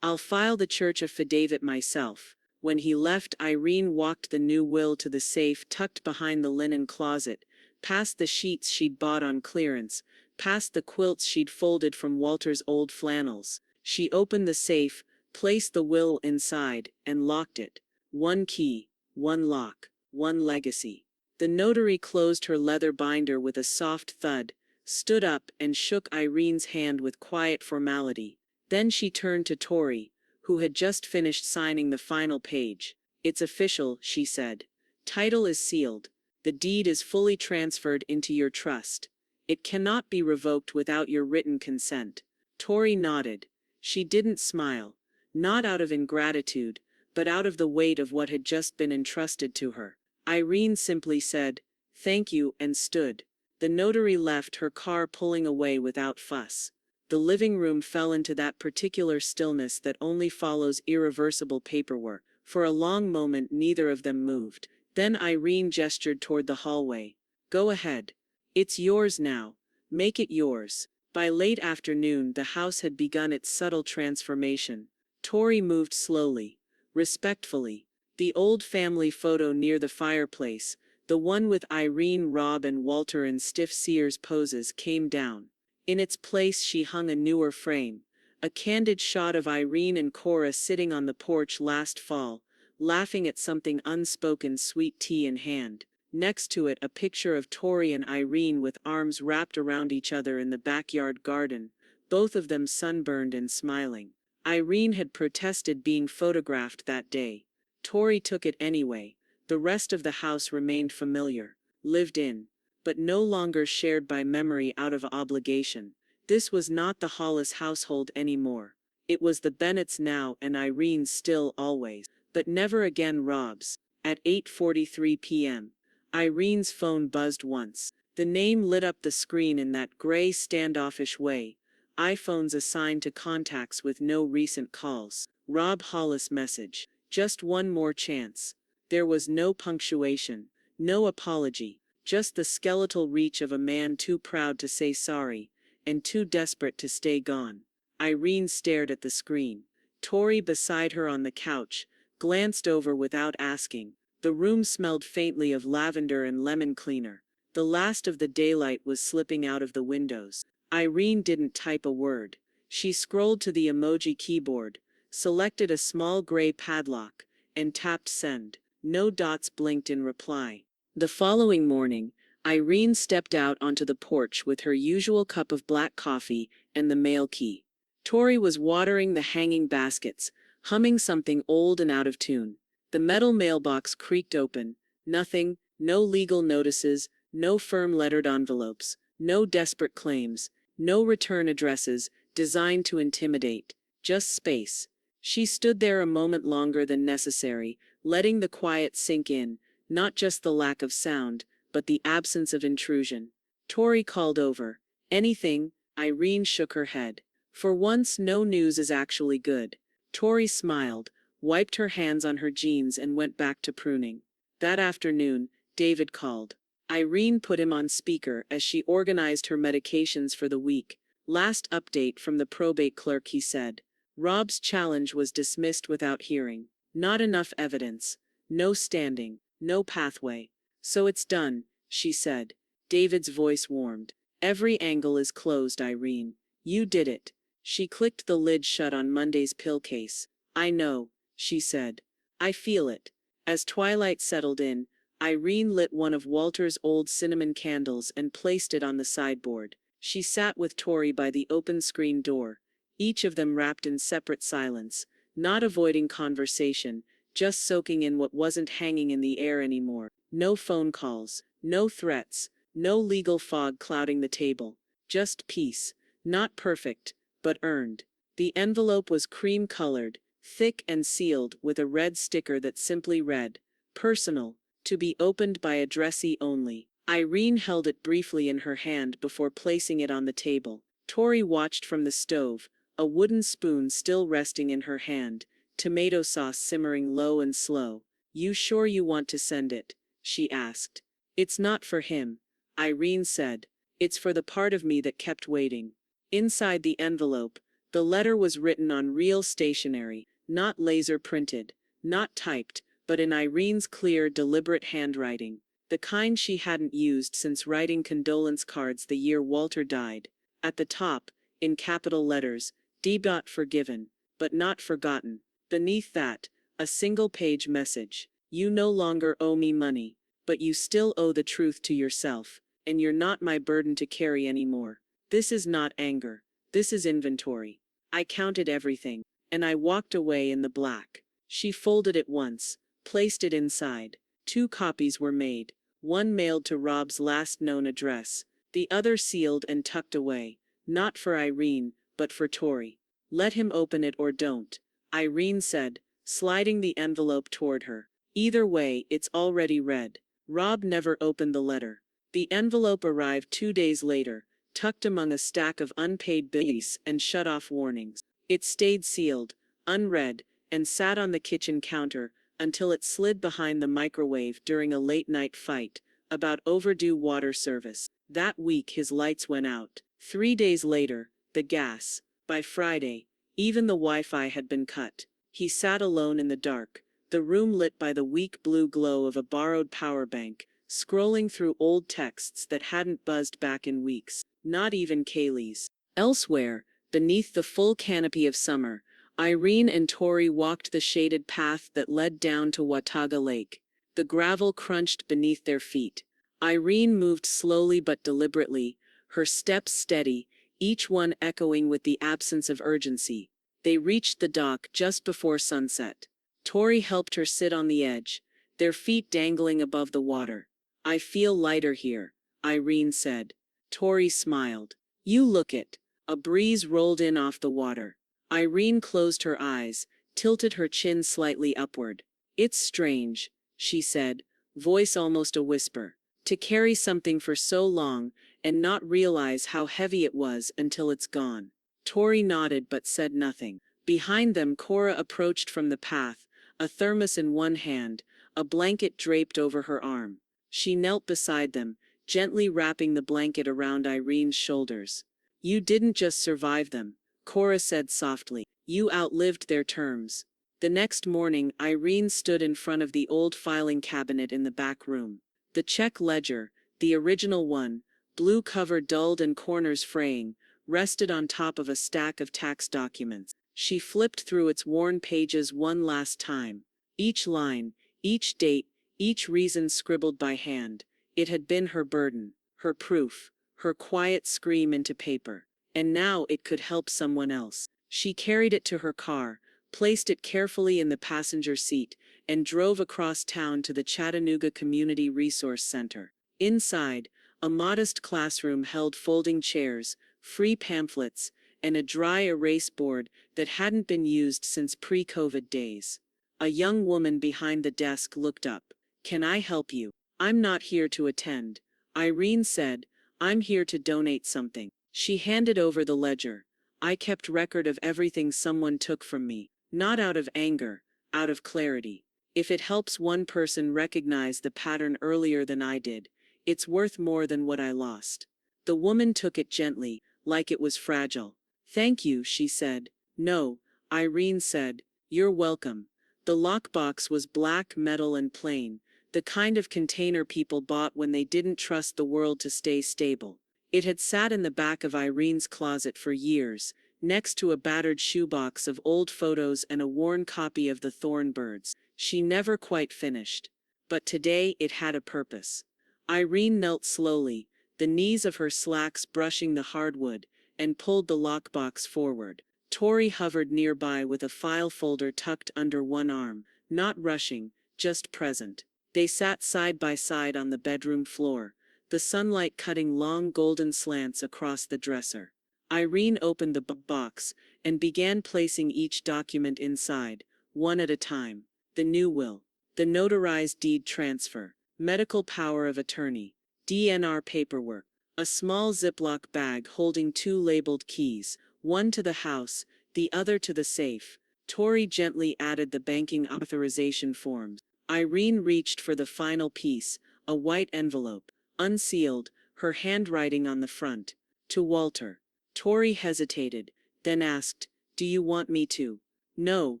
I'll file the church affidavit myself. When he left, Irene walked the new will to the safe tucked behind the linen closet, past the sheets she'd bought on clearance, past the quilts she'd folded from Walter's old flannels. She opened the safe, placed the will inside, and locked it. One key, one lock, one legacy. The notary closed her leather binder with a soft thud, stood up and shook Irene's hand with quiet formality. Then she turned to Tori, who had just finished signing the final page. It's official, she said. Title is sealed. The deed is fully transferred into your trust. It cannot be revoked without your written consent. Tori nodded. She didn't smile, not out of ingratitude, but out of the weight of what had just been entrusted to her. Irene simply said, "Thank you," and stood. The notary left, her car pulling away without fuss. The living room fell into that particular stillness that only follows irreversible paperwork. For a long moment neither of them moved. Then Irene gestured toward the hallway. Go ahead. It's yours now. Make it yours. By late afternoon the house had begun its subtle transformation. Tori moved slowly, respectfully. The old family photo near the fireplace, the one with Irene, Rob and Walter in stiff Sears poses, came down. In its place she hung a newer frame, a candid shot of Irene and Cora sitting on the porch last fall, laughing at something unspoken, sweet tea in hand. Next to it a picture of Tori and Irene with arms wrapped around each other in the backyard garden, both of them sunburned and smiling. Irene had protested being photographed that day. Tori took it anyway. The rest of the house remained familiar, lived in, but no longer shared by memory out of obligation. This was not the Hollis household anymore. It was the Bennetts now, and Irene's still, always. But never again Rob's. At 8:43 p.m., Irene's phone buzzed once. The name lit up the screen in that gray, standoffish way. iPhones assigned to contacts with no recent calls. Rob Hollis message. Just one more chance. There was no punctuation, no apology, just the skeletal reach of a man too proud to say sorry, and too desperate to stay gone. Irene stared at the screen. Tori beside her on the couch, glanced over without asking. The room smelled faintly of lavender and lemon cleaner. The last of the daylight was slipping out of the windows. Irene didn't type a word. She scrolled to the emoji keyboard, selected a small gray padlock, and tapped send. No dots blinked in reply. The following morning, Irene stepped out onto the porch with her usual cup of black coffee and the mail key. Tori was watering the hanging baskets, humming something old and out of tune. The metal mailbox creaked open. Nothing, no legal notices, no firm-lettered envelopes, no desperate claims, no return addresses designed to intimidate, just space. She stood there a moment longer than necessary, letting the quiet sink in, not just the lack of sound, but the absence of intrusion. Tori called over. Anything? Irene shook her head. For once, no news is actually good. Tori smiled, wiped her hands on her jeans and went back to pruning. That afternoon, David called. Irene put him on speaker as she organized her medications for the week. Last update from the probate clerk, he said. Rob's challenge was dismissed without hearing. Not enough evidence. No standing. no pathway. So it's done, she said. David's voice warmed. Every angle is closed, Irene. You did it. She clicked the lid shut on Monday's pill case. I know, she said. I feel it. As twilight settled in, Irene lit one of Walter's old cinnamon candles and placed it on the sideboard. She sat with Tori by the open screen door, each of them wrapped in separate silence, not avoiding conversation, just soaking in what wasn't hanging in the air anymore. No phone calls, no threats, no legal fog clouding the table. Just peace. Not perfect, but earned. The envelope was cream-colored, thick and sealed with a red sticker that simply read, "Personal, to be opened by addressee only." Irene held it briefly in her hand before placing it on the table. Tori watched from the stove, a wooden spoon still resting in her hand, tomato sauce simmering low and slow. "You sure you want to send it?" she asked. "It's not for him," Irene said. "It's for the part of me that kept waiting." Inside the envelope, the letter was written on real stationery, not laser printed, not typed, but in Irene's clear, deliberate handwriting, the kind she hadn't used since writing condolence cards the year Walter died. At the top, in capital letters, "D. Forgiven, but not forgotten." Beneath that, a single-page message. "You no longer owe me money, but you still owe the truth to yourself, and you're not my burden to carry anymore. This is not anger. This is inventory. I counted everything, and I walked away in the black." She folded it once, placed it inside. 2 copies were made, one mailed to Rob's last known address, the other sealed and tucked away, not for Irene, but for Tori. "Let him open it or don't," Irene said, sliding the envelope toward her. "Either way, it's already read." Rob never opened the letter. The envelope arrived 2 days later, tucked among a stack of unpaid bills and shut-off warnings. It stayed sealed, unread, and sat on the kitchen counter until it slid behind the microwave during a late-night fight about overdue water service. That week his lights went out. 3 days later, the gas. By Friday, even the Wi-Fi had been cut. He sat alone in the dark, the room lit by the weak blue glow of a borrowed power bank, scrolling through old texts that hadn't buzzed back in weeks, not even Kaylee's. Elsewhere, beneath the full canopy of summer, Irene and Tori walked the shaded path that led down to Watauga Lake. The gravel crunched beneath their feet. Irene moved slowly but deliberately, her steps steady, each one echoing with the absence of urgency. They reached the dock just before sunset. Tori helped her sit on the edge, their feet dangling above the water. "I feel lighter here," Irene said. Tori smiled. "You look it." A breeze rolled in off the water. Irene closed her eyes, tilted her chin slightly upward. "It's strange," she said, voice almost a whisper, "to carry something for so long and not realize how heavy it was until it's gone." Tori nodded but said nothing. Behind them, Cora approached from the path, a thermos in one hand, a blanket draped over her arm. She knelt beside them, gently wrapping the blanket around Irene's shoulders. "You didn't just survive them," Cora said softly. "You outlived their terms." The next morning, Irene stood in front of the old filing cabinet in the back room. The check ledger, the original one, blue cover dulled and corners fraying, rested on top of a stack of tax documents. She flipped through its worn pages one last time. Each line, each date, each reason scribbled by hand. It had been her burden, her proof, her quiet scream into paper. And now it could help someone else. She carried it to her car, placed it carefully in the passenger seat, and drove across town to the Chattanooga Community Resource Center. Inside, a modest classroom held folding chairs, free pamphlets, and a dry erase board that hadn't been used since pre-COVID days. A young woman behind the desk looked up. "Can I help you?" "I'm not here to attend," Irene said. "I'm here to donate something." She handed over the ledger. "I kept record of everything someone took from me, not out of anger, out of clarity. If it helps one person recognize the pattern earlier than I did, it's worth more than what I lost." The woman took it gently, like it was fragile. "Thank you," she said. "No," Irene said. "You're welcome." The lockbox was black metal and plain, the kind of container people bought when they didn't trust the world to stay stable. It had sat in the back of Irene's closet for years, next to a battered shoebox of old photos and a worn copy of The Thornbirds. She never quite finished. But today it had a purpose. Irene knelt slowly, the knees of her slacks brushing the hardwood, and pulled the lockbox forward. Tori hovered nearby with a file folder tucked under one arm, not rushing, just present. They sat side by side on the bedroom floor, the sunlight cutting long golden slants across the dresser. Irene opened the box and began placing each document inside, one at a time. The new will, the notarized deed transfer, medical power of attorney, DNR paperwork, a small Ziploc bag holding two labeled keys, one to the house, the other to the safe. Tori gently added the banking authorization forms. Irene reached for the final piece, a white envelope, unsealed, her handwriting on the front. To Walter. Tori hesitated, then asked, "Do you want me to?" "No,"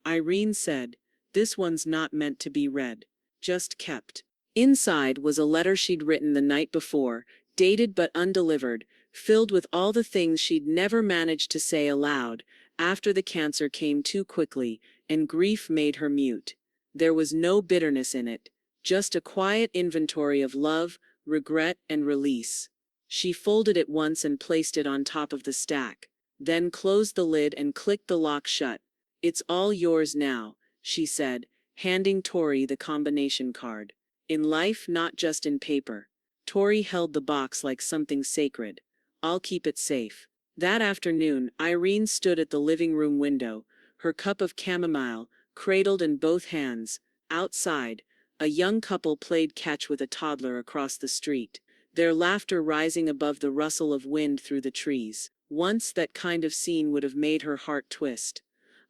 Irene said. "This one's not meant to be read. Just kept." Inside was a letter she'd written the night before, dated but undelivered, filled with all the things she'd never managed to say aloud, after the cancer came too quickly, and grief made her mute. There was no bitterness in it, just a quiet inventory of love, regret, and release. She folded it once and placed it on top of the stack, then closed the lid and clicked the lock shut. "It's all yours now," she said, handing Tori the combination card. "In life, not just in paper." Tori held the box like something sacred. "I'll keep it safe." That afternoon, Irene stood at the living room window, her cup of chamomile cradled in both hands. Outside, a young couple played catch with a toddler across the street, their laughter rising above the rustle of wind through the trees. Once that kind of scene would have made her heart twist.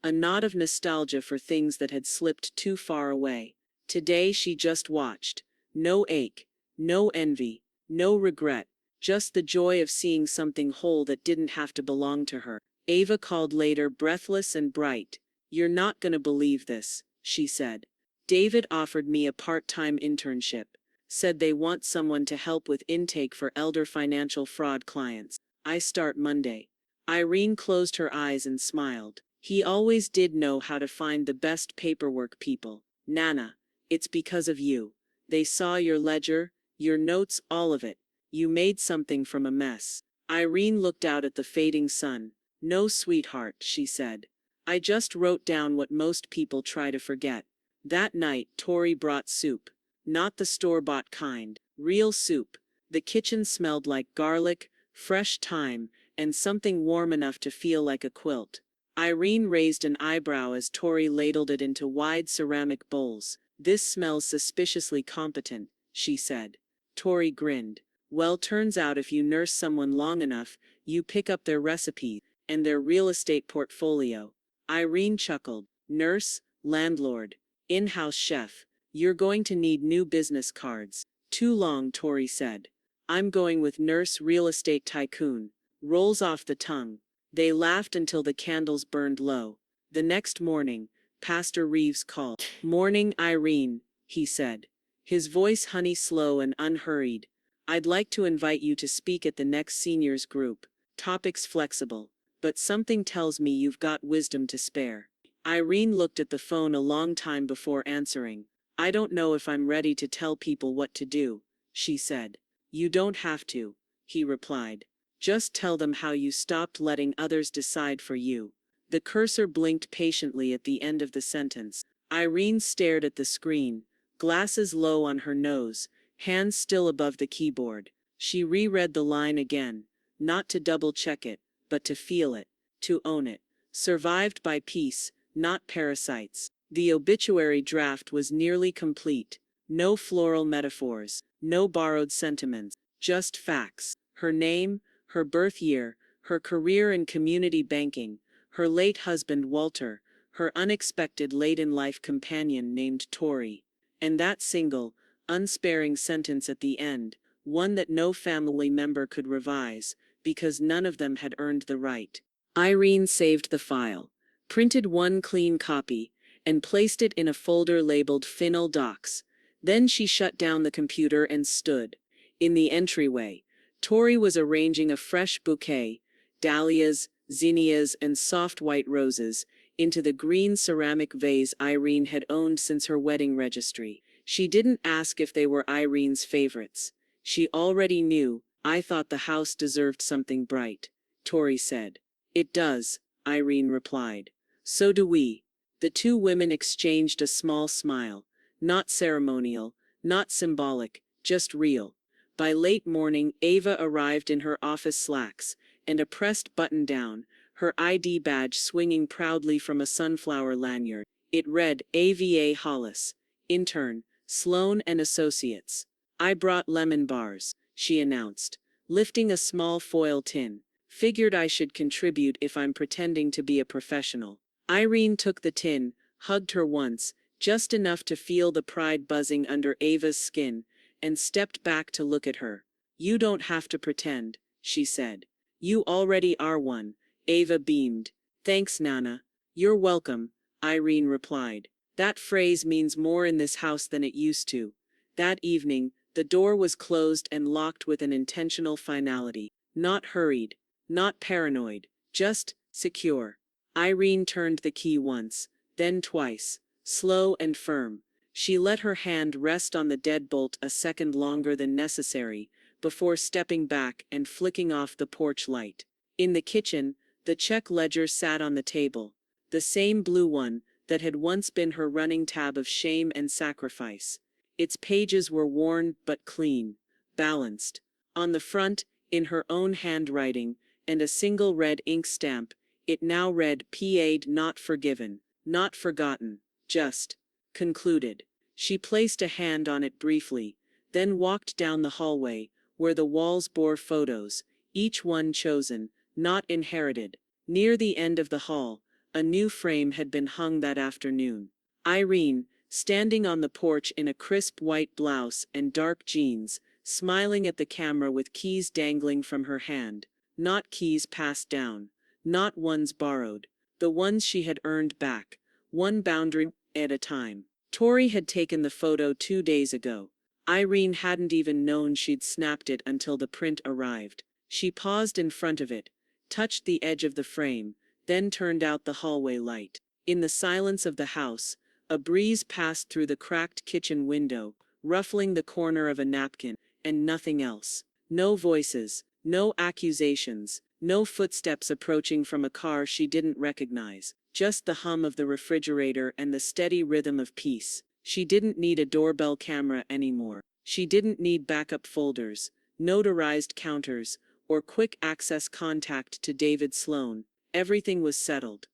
A nod of nostalgia for things that had slipped too far away. Today she just watched. No ache, no envy, no regret, just the joy of seeing something whole that didn't have to belong to her. Ava called later, breathless and bright. "You're not gonna believe this," she said. "David offered me a part-time internship. Said they want someone to help with intake for elder financial fraud clients. I start Monday." Irene closed her eyes and smiled. "He always did know how to find the best paperwork people. Nana, it's because of you. They saw your ledger, your notes, all of it. You made something from a mess." Irene looked out at the fading sun. "No, sweetheart," she said. "I just wrote down what most people try to forget." That night, Tori brought soup. Not the store-bought kind. Real soup. The kitchen smelled like garlic, fresh thyme, and something warm enough to feel like a quilt. Irene raised an eyebrow as Tori ladled it into wide ceramic bowls. "This smells suspiciously competent," she said. Tori grinned. "Well, turns out if you nurse someone long enough, you pick up their recipe and their real estate portfolio." Irene chuckled. "Nurse, landlord, in-house chef. You're going to need new business cards." "Too long," Tori said. "I'm going with nurse, real estate tycoon. Rolls off the tongue." They laughed until the candles burned low. The next morning, Pastor Reeves called. "Morning, Irene," he said, his voice honey slow and unhurried. "I'd like to invite you to speak at the next seniors group. Topics flexible, but something tells me you've got wisdom to spare." Irene looked at the phone a long time before answering. "I don't know if I'm ready to tell people what to do," she said. "You don't have to," he replied. "Just tell them how you stopped letting others decide for you." The cursor blinked patiently at the end of the sentence. Irene stared at the screen, glasses low on her nose, hands still above the keyboard. She reread the line again, not to double-check it, but to feel it, to own it. Survived by peace, not parasites. The obituary draft was nearly complete. No floral metaphors, no borrowed sentiments, just facts. Her name, her birth year, her career in community banking, her late husband Walter, her unexpected late-in-life companion named Tori. And that single, unsparing sentence at the end, one that no family member could revise, because none of them had earned the right. Irene saved the file, printed one clean copy, and placed it in a folder labeled Final Docs. Then she shut down the computer and stood. In the entryway, Tori was arranging a fresh bouquet, dahlias, zinnias, and soft white roses, into the green ceramic vase Irene had owned since her wedding registry. She didn't ask if they were Irene's favorites. She already knew. I thought the house deserved something bright, Tori said. It does, Irene replied. So do we. The two women exchanged a small smile. Not ceremonial, not symbolic, just real. By late morning, Ava arrived in her office slacks and a pressed button-down, her ID badge swinging proudly from a sunflower lanyard. It read AVA Hollis, intern, Sloan and Associates. I brought lemon bars, she announced, lifting a small foil tin. Figured I should contribute if I'm pretending to be a professional. Irene took the tin, hugged her once, just enough to feel the pride buzzing under Ava's skin, and stepped back to look at her. You don't have to pretend, she said. You already are one, Ava beamed. Thanks, Nana. You're welcome, Irene replied. That phrase means more in this house than it used to. That evening, the door was closed and locked with an intentional finality. Not hurried, not paranoid, just secure. Irene turned the key once, then twice, slow and firm. She let her hand rest on the deadbolt a second longer than necessary, before stepping back and flicking off the porch light. In the kitchen, the check ledger sat on the table, the same blue one that had once been her running tab of shame and sacrifice. Its pages were worn but clean, balanced. On the front, in her own handwriting, and a single red ink stamp, it now read PA'd not forgiven, not forgotten, just concluded. She placed a hand on it briefly, then walked down the hallway, where the walls bore photos, each one chosen, not inherited. Near the end of the hall, a new frame had been hung that afternoon. Irene, standing on the porch in a crisp white blouse and dark jeans, smiling at the camera with keys dangling from her hand. Not keys passed down, not ones borrowed, the ones she had earned back, one boundary at a time. Tori had taken the photo 2 days ago. Irene hadn't even known she'd snapped it until the print arrived. She paused in front of it, touched the edge of the frame, then turned out the hallway light. In the silence of the house, a breeze passed through the cracked kitchen window, ruffling the corner of a napkin, and nothing else. No voices, no accusations, no footsteps approaching from a car she didn't recognize, just the hum of the refrigerator and the steady rhythm of peace. She didn't need a doorbell camera anymore. She didn't need backup folders, notarized counters, or quick access contact to David Sloan. Everything was settled.